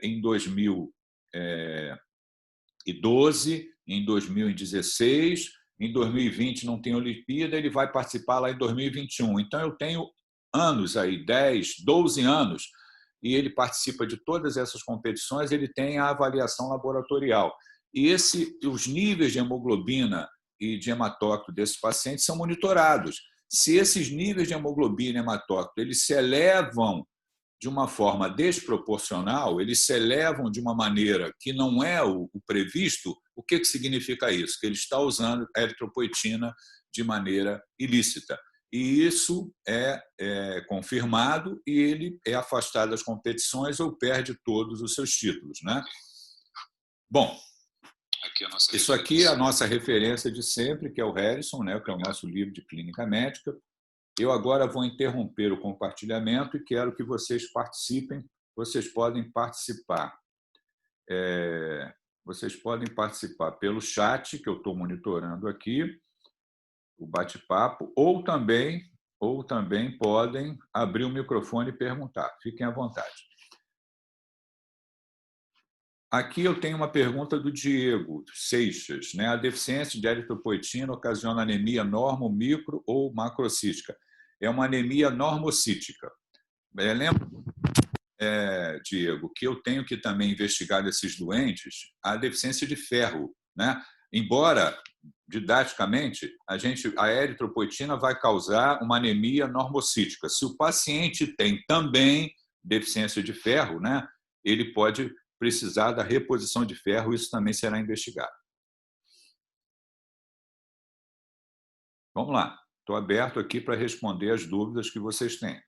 em 2012, em 2016, em 2020 não tem Olimpíada, ele vai participar lá em 2021. Então, eu tenho anos aí, 10, 12 anos, e ele participa de todas essas competições, ele tem a avaliação laboratorial. E os níveis de hemoglobina e de hematócrito desses pacientes são monitorados. Se esses níveis de hemoglobina e hematócrito eles se elevam de uma forma desproporcional, eles se elevam de uma maneira que não é o previsto, o que significa isso? Que ele está usando a eritropoetina de maneira ilícita. E isso é confirmado e ele é afastado das competições ou perde todos os seus títulos. Bom, isso aqui é a nossa referência de sempre, que é o Harrison, que é o nosso livro de clínica médica. Eu agora vou interromper o compartilhamento e quero que vocês participem. Vocês podem participar. Vocês podem participar pelo chat, que eu estou monitorando aqui, o bate-papo, ou também podem abrir o microfone e perguntar. Fiquem à vontade. Aqui eu tenho uma pergunta do Diego Seixas, né? A deficiência de eritropoetina ocasiona anemia normo, micro ou macrocítica? É uma anemia normocítica. Lembra, Diego, que eu tenho que também investigar esses doentes a deficiência de ferro, né? Embora, didaticamente, a eritropoetina vai causar uma anemia normocítica. Se o paciente tem também deficiência de ferro, né? Ele pode precisar da reposição de ferro, isso também será investigado. Vamos lá, estou aberto aqui para responder as dúvidas que vocês têm.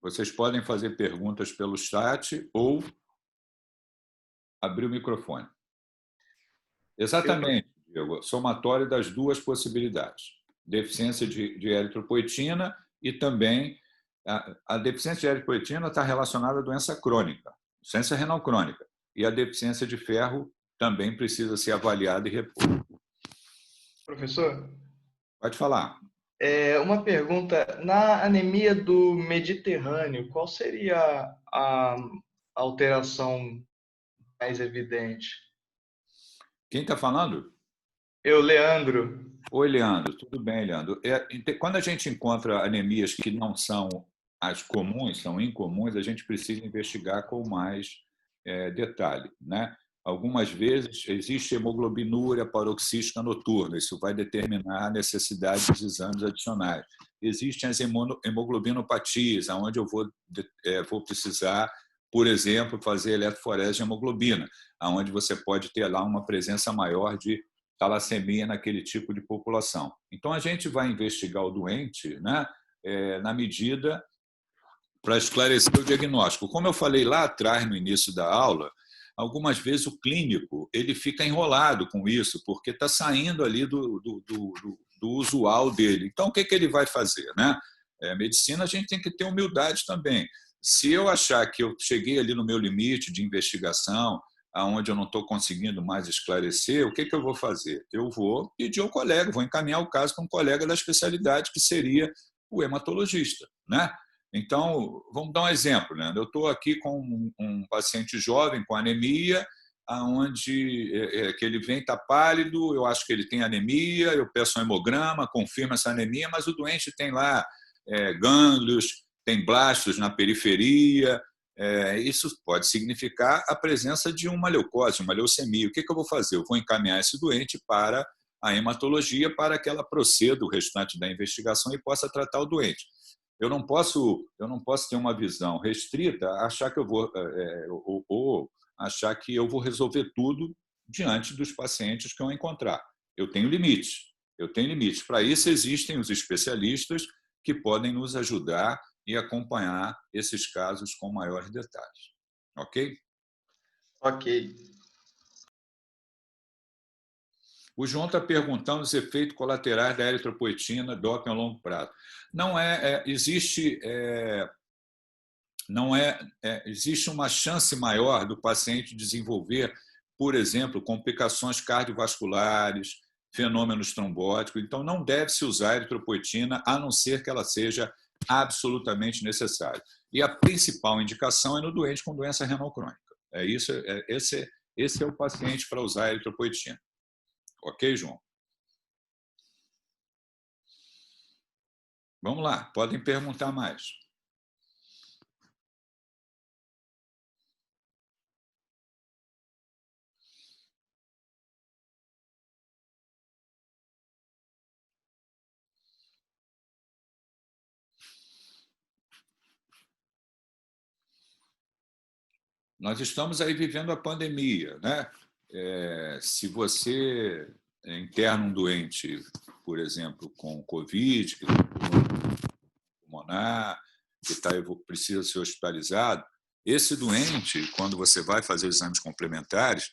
Vocês podem fazer perguntas pelo chat ou abrir o microfone. Exatamente, Diego, somatório das duas possibilidades. Deficiência de eritropoetina e também a deficiência de eritropoetina está relacionada à doença crônica, insuficiência renal crônica. E a deficiência de ferro também precisa ser avaliada e reposta. Professor? Pode falar. Uma pergunta. Na anemia do Mediterrâneo, qual seria a alteração mais evidente? Quem está falando? Eu, Leandro. Oi, Leandro. Tudo bem, Leandro? Quando a gente encontra anemias que não são as comuns, são incomuns, a gente precisa investigar com mais detalhe, né? Algumas vezes existe hemoglobinúria paroxística noturna, isso vai determinar a necessidade de exames adicionais. Existem as hemoglobinopatias, onde eu vou precisar, por exemplo, fazer eletroforese de hemoglobina, onde você pode ter lá uma presença maior de talassemia naquele tipo de população. Então, a gente vai investigar o doente, né, na medida para esclarecer o diagnóstico. Como eu falei lá atrás, no início da aula, algumas vezes o clínico ele fica enrolado com isso, porque está saindo ali do usual dele. Então, o que ele vai fazer, né? Medicina, a gente tem que ter humildade também. Se eu achar que eu cheguei ali no meu limite de investigação, aonde eu não estou conseguindo mais esclarecer, o que eu vou fazer? Eu vou pedir ao colega, vou encaminhar o caso para um colega da especialidade, que seria o hematologista, né? Então, vamos dar um exemplo, né? Eu estou aqui com um paciente jovem com anemia, onde que ele vem, está pálido, eu acho que ele tem anemia, eu peço um hemograma, confirmo essa anemia, mas o doente tem lá gânglios, tem blastos na periferia, isso pode significar a presença de uma leucose, uma leucemia. O que eu vou fazer? Eu vou encaminhar esse doente para a hematologia para que ela proceda o restante da investigação e possa tratar o doente. Eu não posso ter uma visão restrita, achar que eu vou ou achar que eu vou resolver tudo diante dos pacientes que eu encontrar. Eu tenho limites. Para isso existem os especialistas que podem nos ajudar e acompanhar esses casos com maiores detalhes. Ok? Ok. O João está perguntando os efeitos colaterais da eritropoetina, doping a longo prazo. Existe uma chance maior do paciente desenvolver, por exemplo, complicações cardiovasculares, fenômenos trombóticos. Então, não deve-se usar a eritropoetina, a não ser que ela seja absolutamente necessária. E a principal indicação é no doente com doença renal crônica. Esse é o paciente para usar a eritropoetina. Ok, João? Vamos lá, podem perguntar mais. Nós estamos aí vivendo a pandemia, né? Se você interna um doente, por exemplo, com Covid, que pulmonar, que precisa ser hospitalizado, esse doente, quando você vai fazer exames complementares,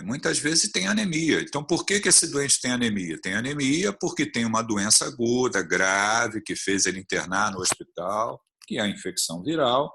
muitas vezes tem anemia. Então, por que esse doente tem anemia? Tem anemia porque tem uma doença aguda, grave, que fez ele internar no hospital, que é a infecção viral.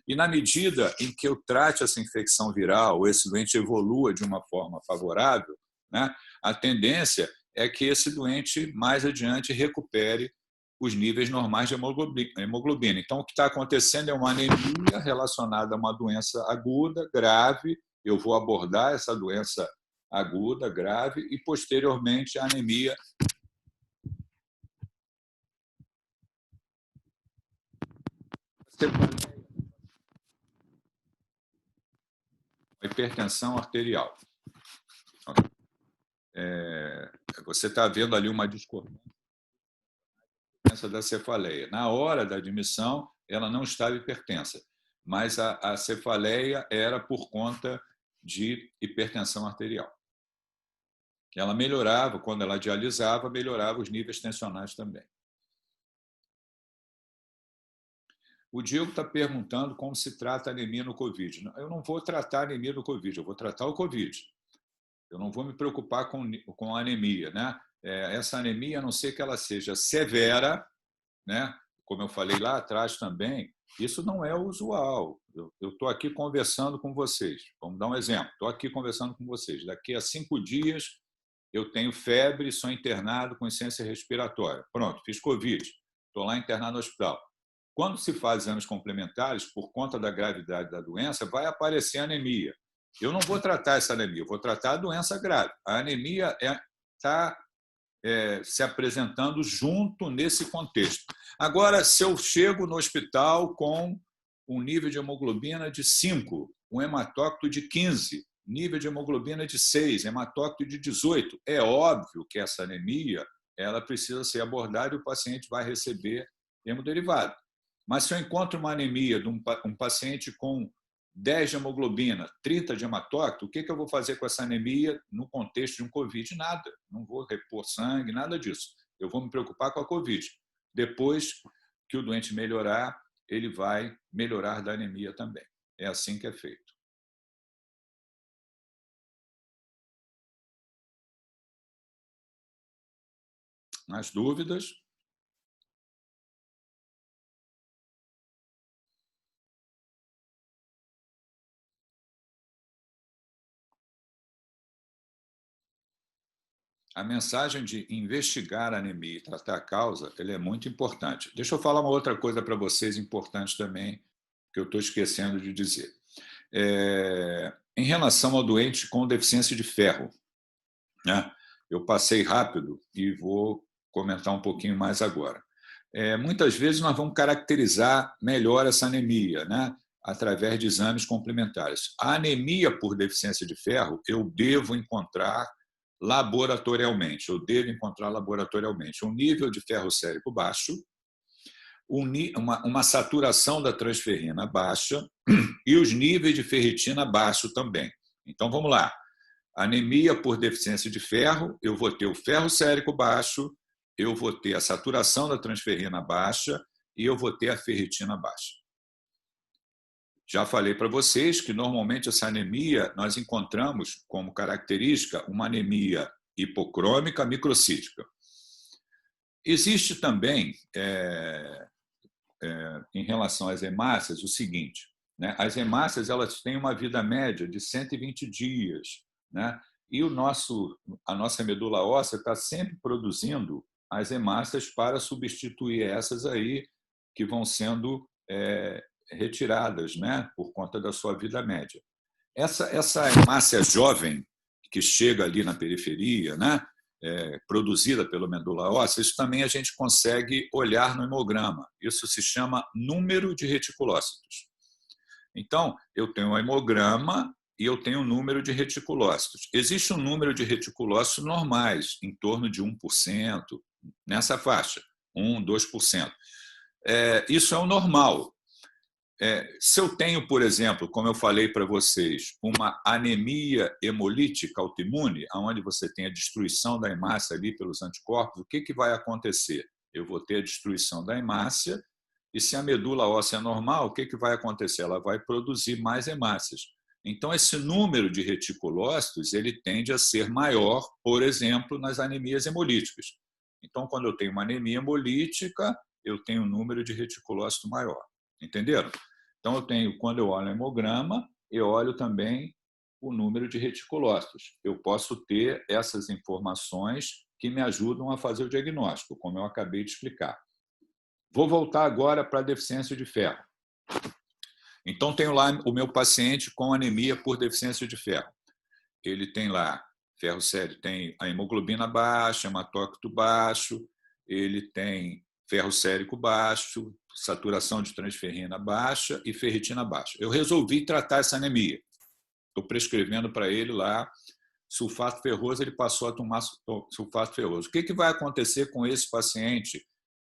E na medida em que eu trate essa infecção viral, ou esse doente evolua de uma forma favorável, né, a tendência é que esse doente, mais adiante, recupere os níveis normais de hemoglobina. Então, o que está acontecendo é uma anemia relacionada a uma doença aguda, grave. Eu vou abordar essa doença aguda, grave, e, posteriormente, a anemia hipertensão arterial. Você está vendo ali uma discordância da cefaleia. Na hora da admissão, ela não estava hipertensa, mas a cefaleia era por conta de hipertensão arterial. Ela melhorava, quando ela dialisava, melhorava os níveis tensionais também. O Diego está perguntando como se trata a anemia no Covid. Eu não vou tratar a anemia no Covid, eu vou tratar o Covid. Eu não vou me preocupar com a anemia, né? Essa anemia, a não ser que ela seja severa, né? Como eu falei lá atrás também, isso não é usual. Eu estou aqui conversando com vocês. Vamos dar um exemplo. Estou aqui conversando com vocês. Daqui a 5 dias, eu tenho febre, sou internado com insuficiência respiratória. Pronto, fiz Covid. Estou lá internado no hospital. Quando se faz exames complementares, por conta da gravidade da doença, vai aparecer anemia. Eu não vou tratar essa anemia, eu vou tratar a doença grave. A anemia está se apresentando junto nesse contexto. Agora, se eu chego no hospital com um nível de hemoglobina de 5, um hematócrito de 15, nível de hemoglobina de 6, hematócrito de 18, é óbvio que essa anemia ela precisa ser abordada e o paciente vai receber hemoderivado. Mas se eu encontro uma anemia de um paciente com 10 de hemoglobina, 30 de hematócrito, o que eu vou fazer com essa anemia no contexto de um Covid? Nada. Não vou repor sangue, nada disso. Eu vou me preocupar com a Covid. Depois que o doente melhorar, ele vai melhorar da anemia também. É assim que é feito. Mais dúvidas? A mensagem de investigar a anemia e tratar a causa, ela é muito importante. Deixa eu falar uma outra coisa para vocês importante também, que eu estou esquecendo de dizer. Em relação ao doente com deficiência de ferro, né? Eu passei rápido e vou comentar um pouquinho mais agora. Muitas vezes nós vamos caracterizar melhor essa anemia, né? Através de exames complementares. A anemia por deficiência de ferro, eu devo encontrar laboratorialmente. Um nível de ferro sérico baixo, uma saturação da transferrina baixa e os níveis de ferritina baixo também. Então, vamos lá. Anemia por deficiência de ferro, eu vou ter o ferro sérico baixo, eu vou ter a saturação da transferrina baixa e eu vou ter a ferritina baixa. Já falei para vocês que, normalmente, essa anemia nós encontramos como característica uma anemia hipocrômica microcítica. Existe também, em relação às hemácias, o seguinte, né? As hemácias elas têm uma vida média de 120 dias, né? E a nossa medula óssea está sempre produzindo as hemácias para substituir essas aí que vão sendo retiradas, né, por conta da sua vida média. Essa hemácia jovem que chega ali na periferia, né, produzida pela medula óssea, isso também a gente consegue olhar no hemograma. Isso se chama número de reticulócitos. Então, eu tenho um hemograma e eu tenho um número de reticulócitos. Existe um número de reticulócitos normais, em torno de 1%, nessa faixa, 1%, 2%. Isso é o normal. Se eu tenho, por exemplo, como eu falei para vocês, uma anemia hemolítica autoimune, onde você tem a destruição da hemácia ali pelos anticorpos, o que vai acontecer? Eu vou ter a destruição da hemácia e, se a medula óssea é normal, o que vai acontecer? Ela vai produzir mais hemácias. Então, esse número de reticulócitos ele tende a ser maior, por exemplo, nas anemias hemolíticas. Então, quando eu tenho uma anemia hemolítica, eu tenho um número de reticulócito maior. Entenderam? Então, quando eu olho o hemograma, eu olho também o número de reticulócitos. Eu posso ter essas informações que me ajudam a fazer o diagnóstico, como eu acabei de explicar. Vou voltar agora para a deficiência de ferro. Então, tenho lá o meu paciente com anemia por deficiência de ferro. Ele tem lá ferro sério, tem a hemoglobina baixa, hematócrito baixo, ele tem ferro sérico baixo, saturação de transferrina baixa e ferritina baixa. Eu resolvi tratar essa anemia. Estou prescrevendo para ele lá sulfato ferroso, ele passou a tomar sulfato ferroso. O que vai acontecer com esse paciente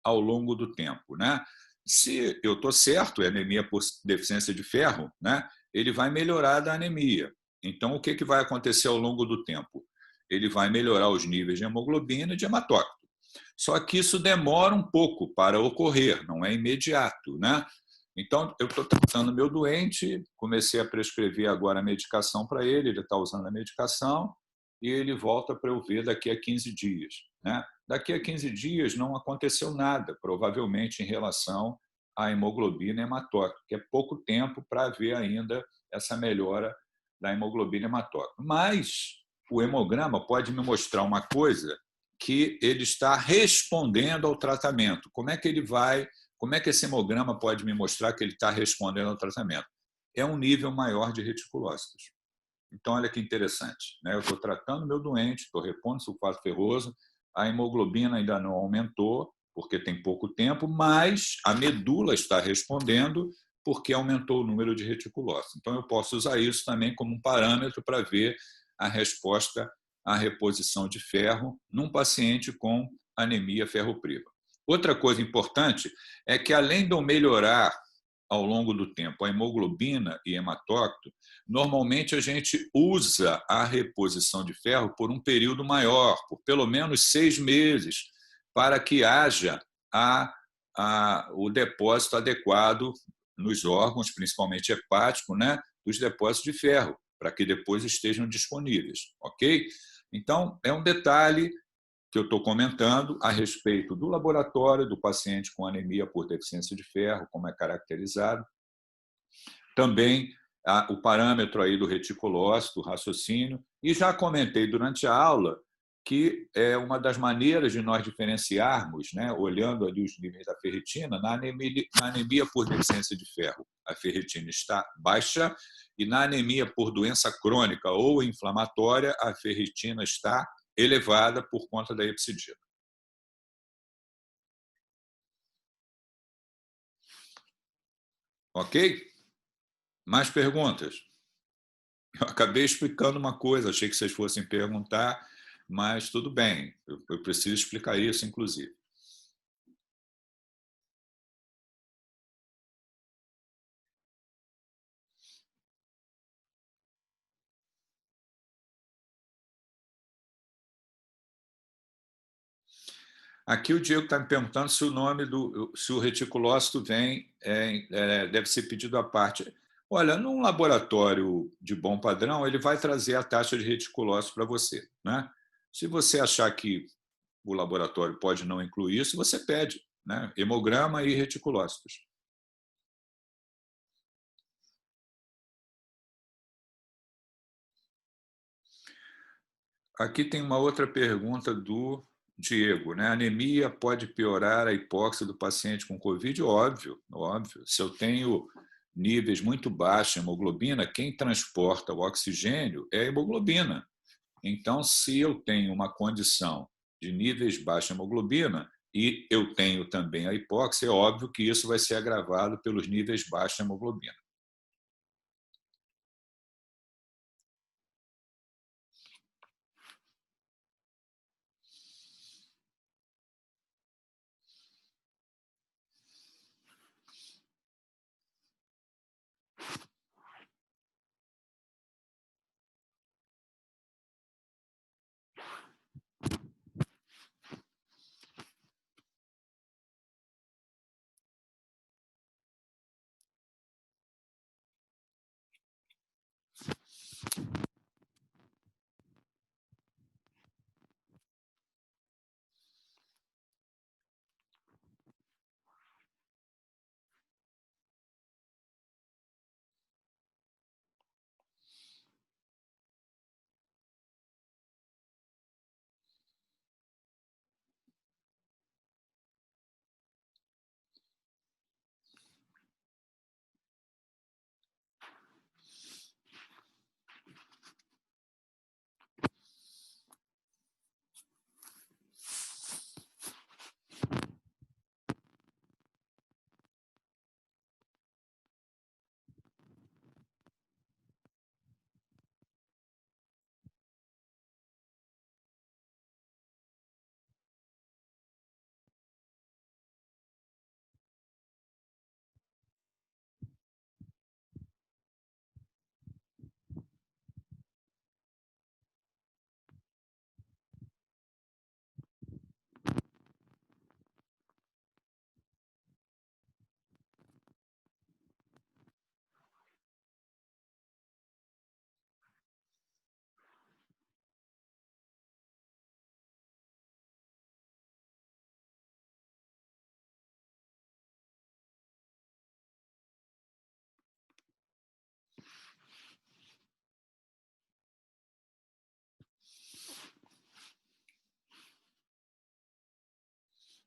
ao longo do tempo, né? Se eu estou certo, é anemia por deficiência de ferro, né? Ele vai melhorar da anemia. Então, o que vai acontecer ao longo do tempo? Ele vai melhorar os níveis de hemoglobina e de hematócrito. Só que isso demora um pouco para ocorrer, não é imediato, né? Então, eu estou tratando meu doente, comecei a prescrever agora a medicação para ele está usando a medicação e ele volta para eu ver daqui a 15 dias, né? Daqui a 15 dias não aconteceu nada, provavelmente em relação à hemoglobina e hematócrito, que é pouco tempo para ver ainda essa melhora da hemoglobina e hematócrito. Mas o hemograma pode me mostrar uma coisa que ele está respondendo ao tratamento. Como é que esse hemograma pode me mostrar que ele está respondendo ao tratamento? É um nível maior de reticulócitos. Então, olha que interessante, né? Eu estou tratando meu doente, estou repondo sulfato ferroso, a hemoglobina ainda não aumentou, porque tem pouco tempo, mas a medula está respondendo porque aumentou o número de reticulócitos. Então, eu posso usar isso também como um parâmetro para ver a resposta à reposição de ferro num paciente com anemia ferropriva. Outra coisa importante é que, além de eu melhorar ao longo do tempo a hemoglobina e hematócrito, normalmente a gente usa a reposição de ferro por um período maior, por pelo menos 6 meses, para que haja o depósito adequado nos órgãos, principalmente hepático, né, dos depósitos de ferro, para que depois estejam disponíveis, ok? Então, é um detalhe que eu estou comentando a respeito do laboratório do paciente com anemia por deficiência de ferro, como é caracterizado. Também o parâmetro aí do reticulócito, do raciocínio. E já comentei durante a aula que é uma das maneiras de nós diferenciarmos, né, olhando ali os níveis da ferritina, na anemia por deficiência de ferro, a ferritina está baixa, e na anemia por doença crônica ou inflamatória, a ferritina está elevada por conta da hepcidina. Ok? Mais perguntas? Eu acabei explicando uma coisa, achei que vocês fossem perguntar, mas tudo bem, eu preciso explicar isso, inclusive. Aqui o Diego está me perguntando se se o reticulócito deve ser pedido à parte. Olha, num laboratório de bom padrão, ele vai trazer a taxa de reticulócito para você, né? Se você achar que o laboratório pode não incluir isso, você pede, né? Hemograma e reticulócitos. Aqui tem uma outra pergunta do Diego, né? A anemia pode piorar a hipóxia do paciente com Covid? Óbvio, óbvio. Se eu tenho níveis muito baixos de hemoglobina, quem transporta o oxigênio é a hemoglobina. Então, se eu tenho uma condição de níveis baixos de hemoglobina e eu tenho também a hipóxia, é óbvio que isso vai ser agravado pelos níveis baixos de hemoglobina.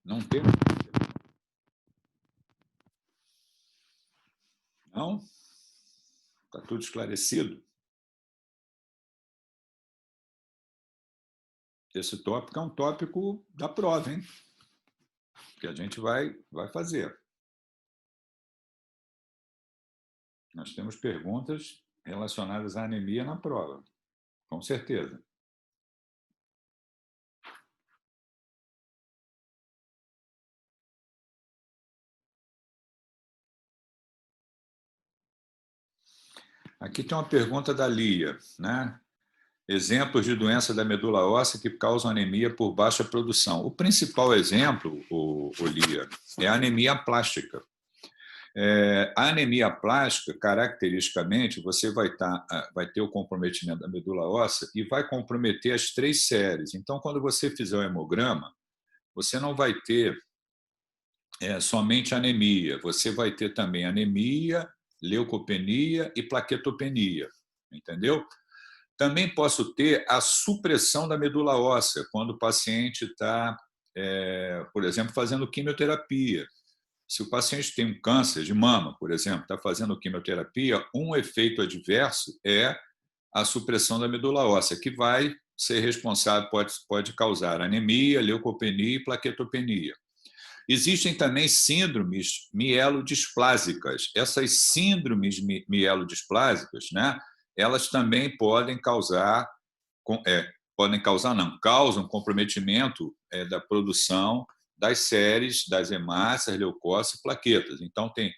Não tem? Não? Está tudo esclarecido? Esse tópico é um tópico da prova, hein? Que a gente vai fazer. Nós temos perguntas relacionadas à anemia na prova, com certeza. Aqui tem uma pergunta da Lia, né? Exemplos de doença da medula óssea que causam anemia por baixa produção. O principal exemplo, Lia, é a anemia plástica. A anemia plástica, caracteristicamente, você vai ter o comprometimento da medula óssea e vai comprometer as 3 séries. Então, quando você fizer o hemograma, você não vai ter somente anemia, você vai ter também anemia, leucopenia e plaquetopenia, entendeu? Também posso ter a supressão da medula óssea, quando o paciente está, por exemplo, fazendo quimioterapia. Se o paciente tem um câncer de mama, por exemplo, está fazendo quimioterapia, um efeito adverso é a supressão da medula óssea, que vai ser responsável, pode causar anemia, leucopenia e plaquetopenia. Existem também síndromes mielodisplásicas. Essas síndromes mielodisplásicas, né, elas também causam comprometimento da produção das séries, das hemácias, leucócitos e plaquetas. Então, tem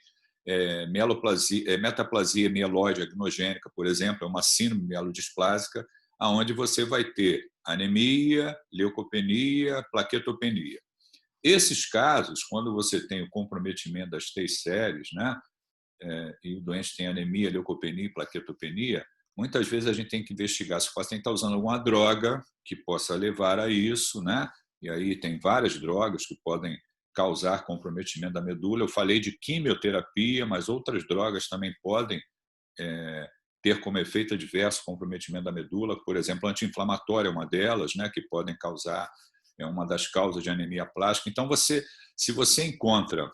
metaplasia mieloide agnogênica, por exemplo, é uma síndrome mielodisplásica, onde você vai ter anemia, leucopenia, plaquetopenia. Esses casos, quando você tem o comprometimento das 3 séries, né, e o doente tem anemia, leucopenia e plaquetopenia, muitas vezes a gente tem que investigar se o paciente está usando alguma droga que possa levar a isso, né? E aí tem várias drogas que podem causar comprometimento da medula. Eu falei de quimioterapia, mas outras drogas também podem ter como efeito adverso comprometimento da medula, por exemplo, anti-inflamatória é uma delas, né, que podem causar, é uma das causas de anemia plástica. Então, se você encontra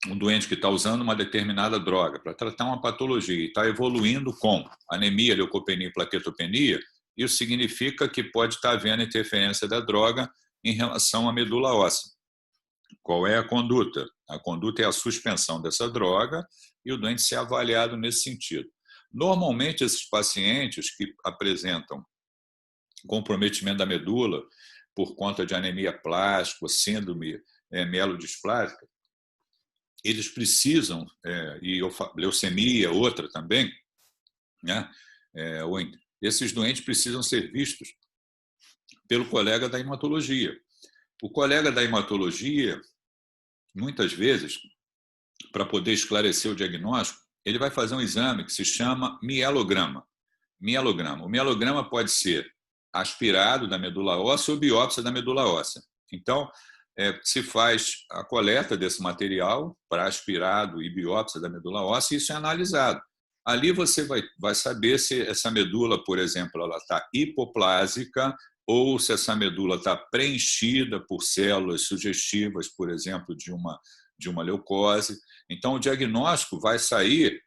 um doente que está usando uma determinada droga para tratar uma patologia e está evoluindo com anemia, leucopenia e plaquetopenia, isso significa que pode estar havendo interferência da droga em relação à medula óssea. Qual é a conduta? A conduta é a suspensão dessa droga e o doente ser avaliado nesse sentido. Normalmente, esses pacientes que apresentam comprometimento da medula por conta de anemia plástica, síndrome mielodisplásica, eles precisam, e leucemia, outra também, né? Esses doentes precisam ser vistos pelo colega da hematologia. O colega da hematologia, muitas vezes, para poder esclarecer o diagnóstico, ele vai fazer um exame que se chama mielograma. O mielograma pode ser aspirado da medula óssea ou biópsia da medula óssea. Então, se faz a coleta desse material para aspirado e biópsia da medula óssea e isso é analisado. Ali você vai saber se essa medula, por exemplo, ela está hipoplásica ou se essa medula está preenchida por células sugestivas, por exemplo, de uma leucose. Então, o diagnóstico vai sair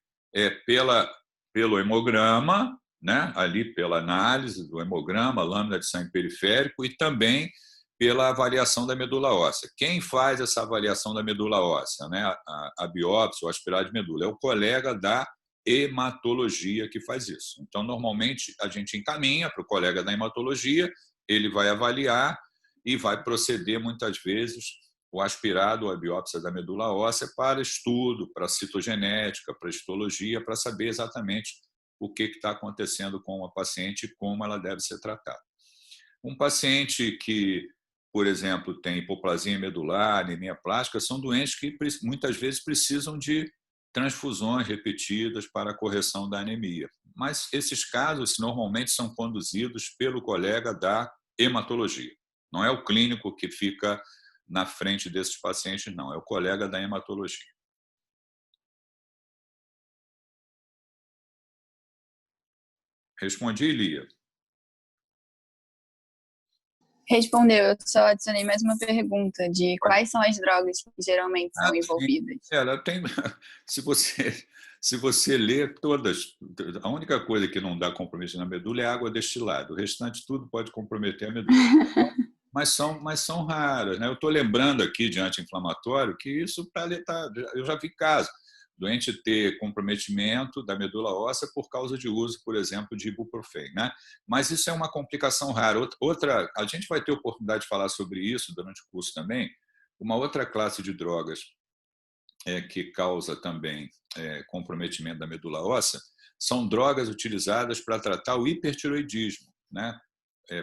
pelo hemograma, né? Ali pela análise do hemograma, lâmina de sangue periférico e também pela avaliação da medula óssea. Quem faz essa avaliação da medula óssea, né? A biópsia ou aspirado de medula, é o colega da hematologia que faz isso. Então, normalmente, a gente encaminha para o colega da hematologia, ele vai avaliar e vai proceder, muitas vezes, o aspirado ou a biópsia da medula óssea para estudo, para citogenética, para histologia, para saber exatamente o que está acontecendo com a paciente e como ela deve ser tratada. Um paciente que, por exemplo, tem hipoplasia medular, anemia plástica, são doentes que muitas vezes precisam de transfusões repetidas para a correção da anemia. Mas esses casos normalmente são conduzidos pelo colega da hematologia. Não é o clínico que fica na frente desses pacientes, não. É o colega da hematologia. Respondi, Lia? Respondeu, eu só adicionei mais uma pergunta de quais são as drogas que geralmente são envolvidas. Ela tem, se você ler todas, a única coisa que não dá comprometimento na medula é água destilada, o restante tudo pode comprometer a medula. Mas são raras, né? Eu estou lembrando aqui de anti-inflamatório que isso eu já vi casos, doente ter comprometimento da medula óssea por causa de uso, por exemplo, de ibuprofeno, né? Mas isso é uma complicação rara. Outra, a gente vai ter oportunidade de falar sobre isso durante o curso também. Uma outra classe de drogas que causa também comprometimento da medula óssea são drogas utilizadas para tratar o hipertiroidismo, né?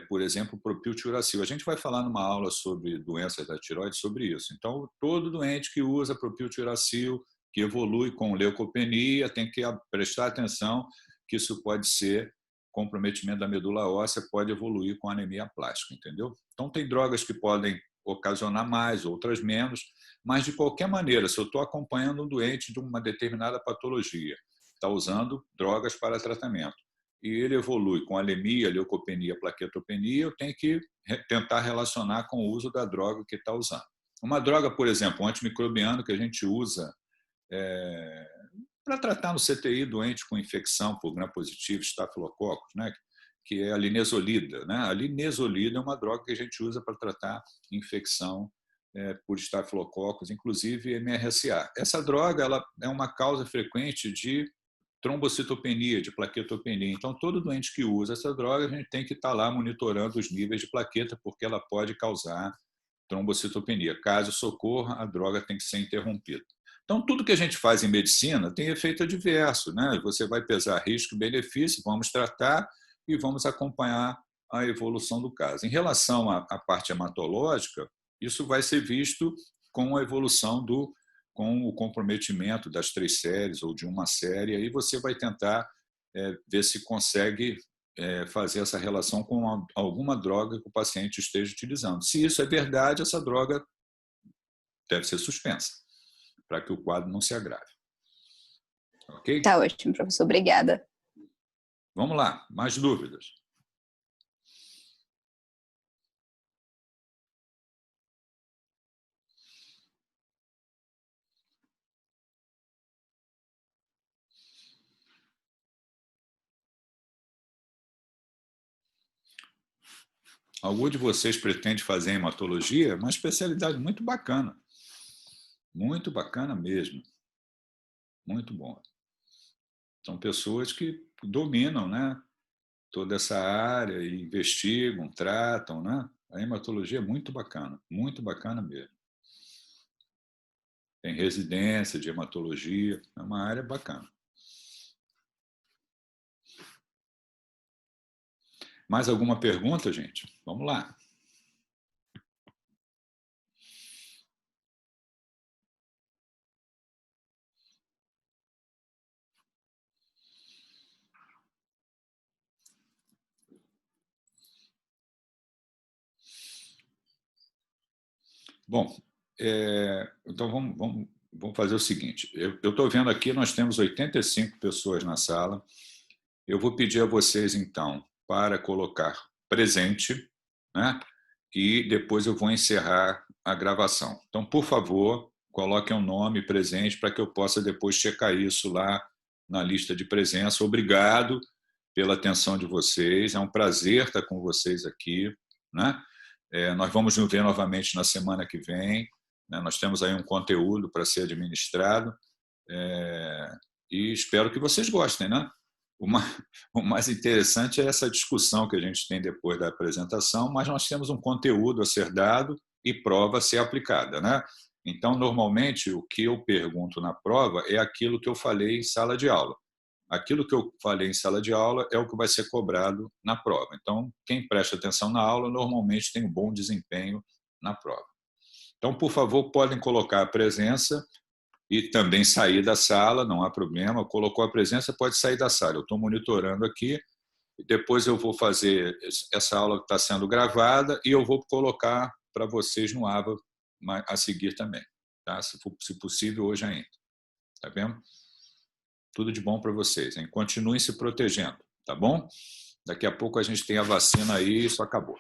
Por exemplo, o propiltiuracil. A gente vai falar numa aula sobre doenças da tireoide sobre isso. Então, todo doente que usa propiltiuracil, que evolui com leucopenia, tem que prestar atenção que isso pode ser comprometimento da medula óssea, pode evoluir com anemia plástica, entendeu? Então, tem drogas que podem ocasionar mais, outras menos, mas, de qualquer maneira, se eu estou acompanhando um doente de uma determinada patologia, está usando drogas para tratamento, e ele evolui com anemia, leucopenia, plaquetopenia, eu tenho que tentar relacionar com o uso da droga que está usando. Uma droga, por exemplo, um antimicrobiano que a gente usa para tratar no CTI doente com infecção por gram-positivo, estafilococcus, né? Que é a linezolida, né? A linezolida é uma droga que a gente usa para tratar infecção por estafilococcus, inclusive MRSA. Essa droga ela é uma causa frequente de trombocitopenia, de plaquetopenia. Então, todo doente que usa essa droga, a gente tem que estar lá monitorando os níveis de plaqueta, porque ela pode causar trombocitopenia. Caso socorra, a droga tem que ser interrompida. Então, tudo que a gente faz em medicina tem efeito adverso, né? Você vai pesar risco e benefício, vamos tratar e vamos acompanhar a evolução do caso. Em relação à parte hematológica, isso vai ser visto com a evolução com o comprometimento das 3 séries ou de uma série, aí você vai tentar ver se consegue fazer essa relação com alguma droga que o paciente esteja utilizando. Se isso é verdade, essa droga deve ser suspensa, para que o quadro não se agrave. Ok? Tá ótimo, professor. Obrigada. Vamos lá, mais dúvidas? Algum de vocês pretende fazer hematologia? Uma especialidade muito bacana mesmo, muito bom. São pessoas que dominam, né, toda essa área e investigam, tratam, né? A hematologia é muito bacana mesmo. Tem residência de hematologia, é uma área bacana. Mais alguma pergunta, gente? Vamos lá. Bom, então vamos fazer o seguinte. Eu estou vendo aqui, nós temos 85 pessoas na sala. Eu vou pedir a vocês, então, para colocar presente, né? E depois eu vou encerrar a gravação. Então, por favor, coloquem um nome presente para que eu possa depois checar isso lá na lista de presença. Obrigado pela atenção de vocês. É um prazer estar com vocês aqui, né? Nós vamos nos ver novamente na semana que vem, né? Nós temos aí um conteúdo para ser administrado e espero que vocês gostem, né? O mais interessante é essa discussão que a gente tem depois da apresentação, mas nós temos um conteúdo a ser dado e prova a ser aplicada, né? Então, normalmente, o que eu pergunto na prova é aquilo que eu falei em sala de aula. Aquilo que eu falei em sala de aula é o que vai ser cobrado na prova. Então, quem presta atenção na aula normalmente tem um bom desempenho na prova. Então, por favor, podem colocar a presença e também sair da sala, não há problema. Colocou a presença, pode sair da sala. Eu estou monitorando aqui, depois eu vou fazer essa aula que está sendo gravada e eu vou colocar para vocês no AVA a seguir também, tá? Se possível, hoje ainda. Tá vendo? Tudo de bom para vocês, hein? Continuem se protegendo, tá bom? Daqui a pouco a gente tem a vacina aí e isso acabou.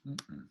Uhum.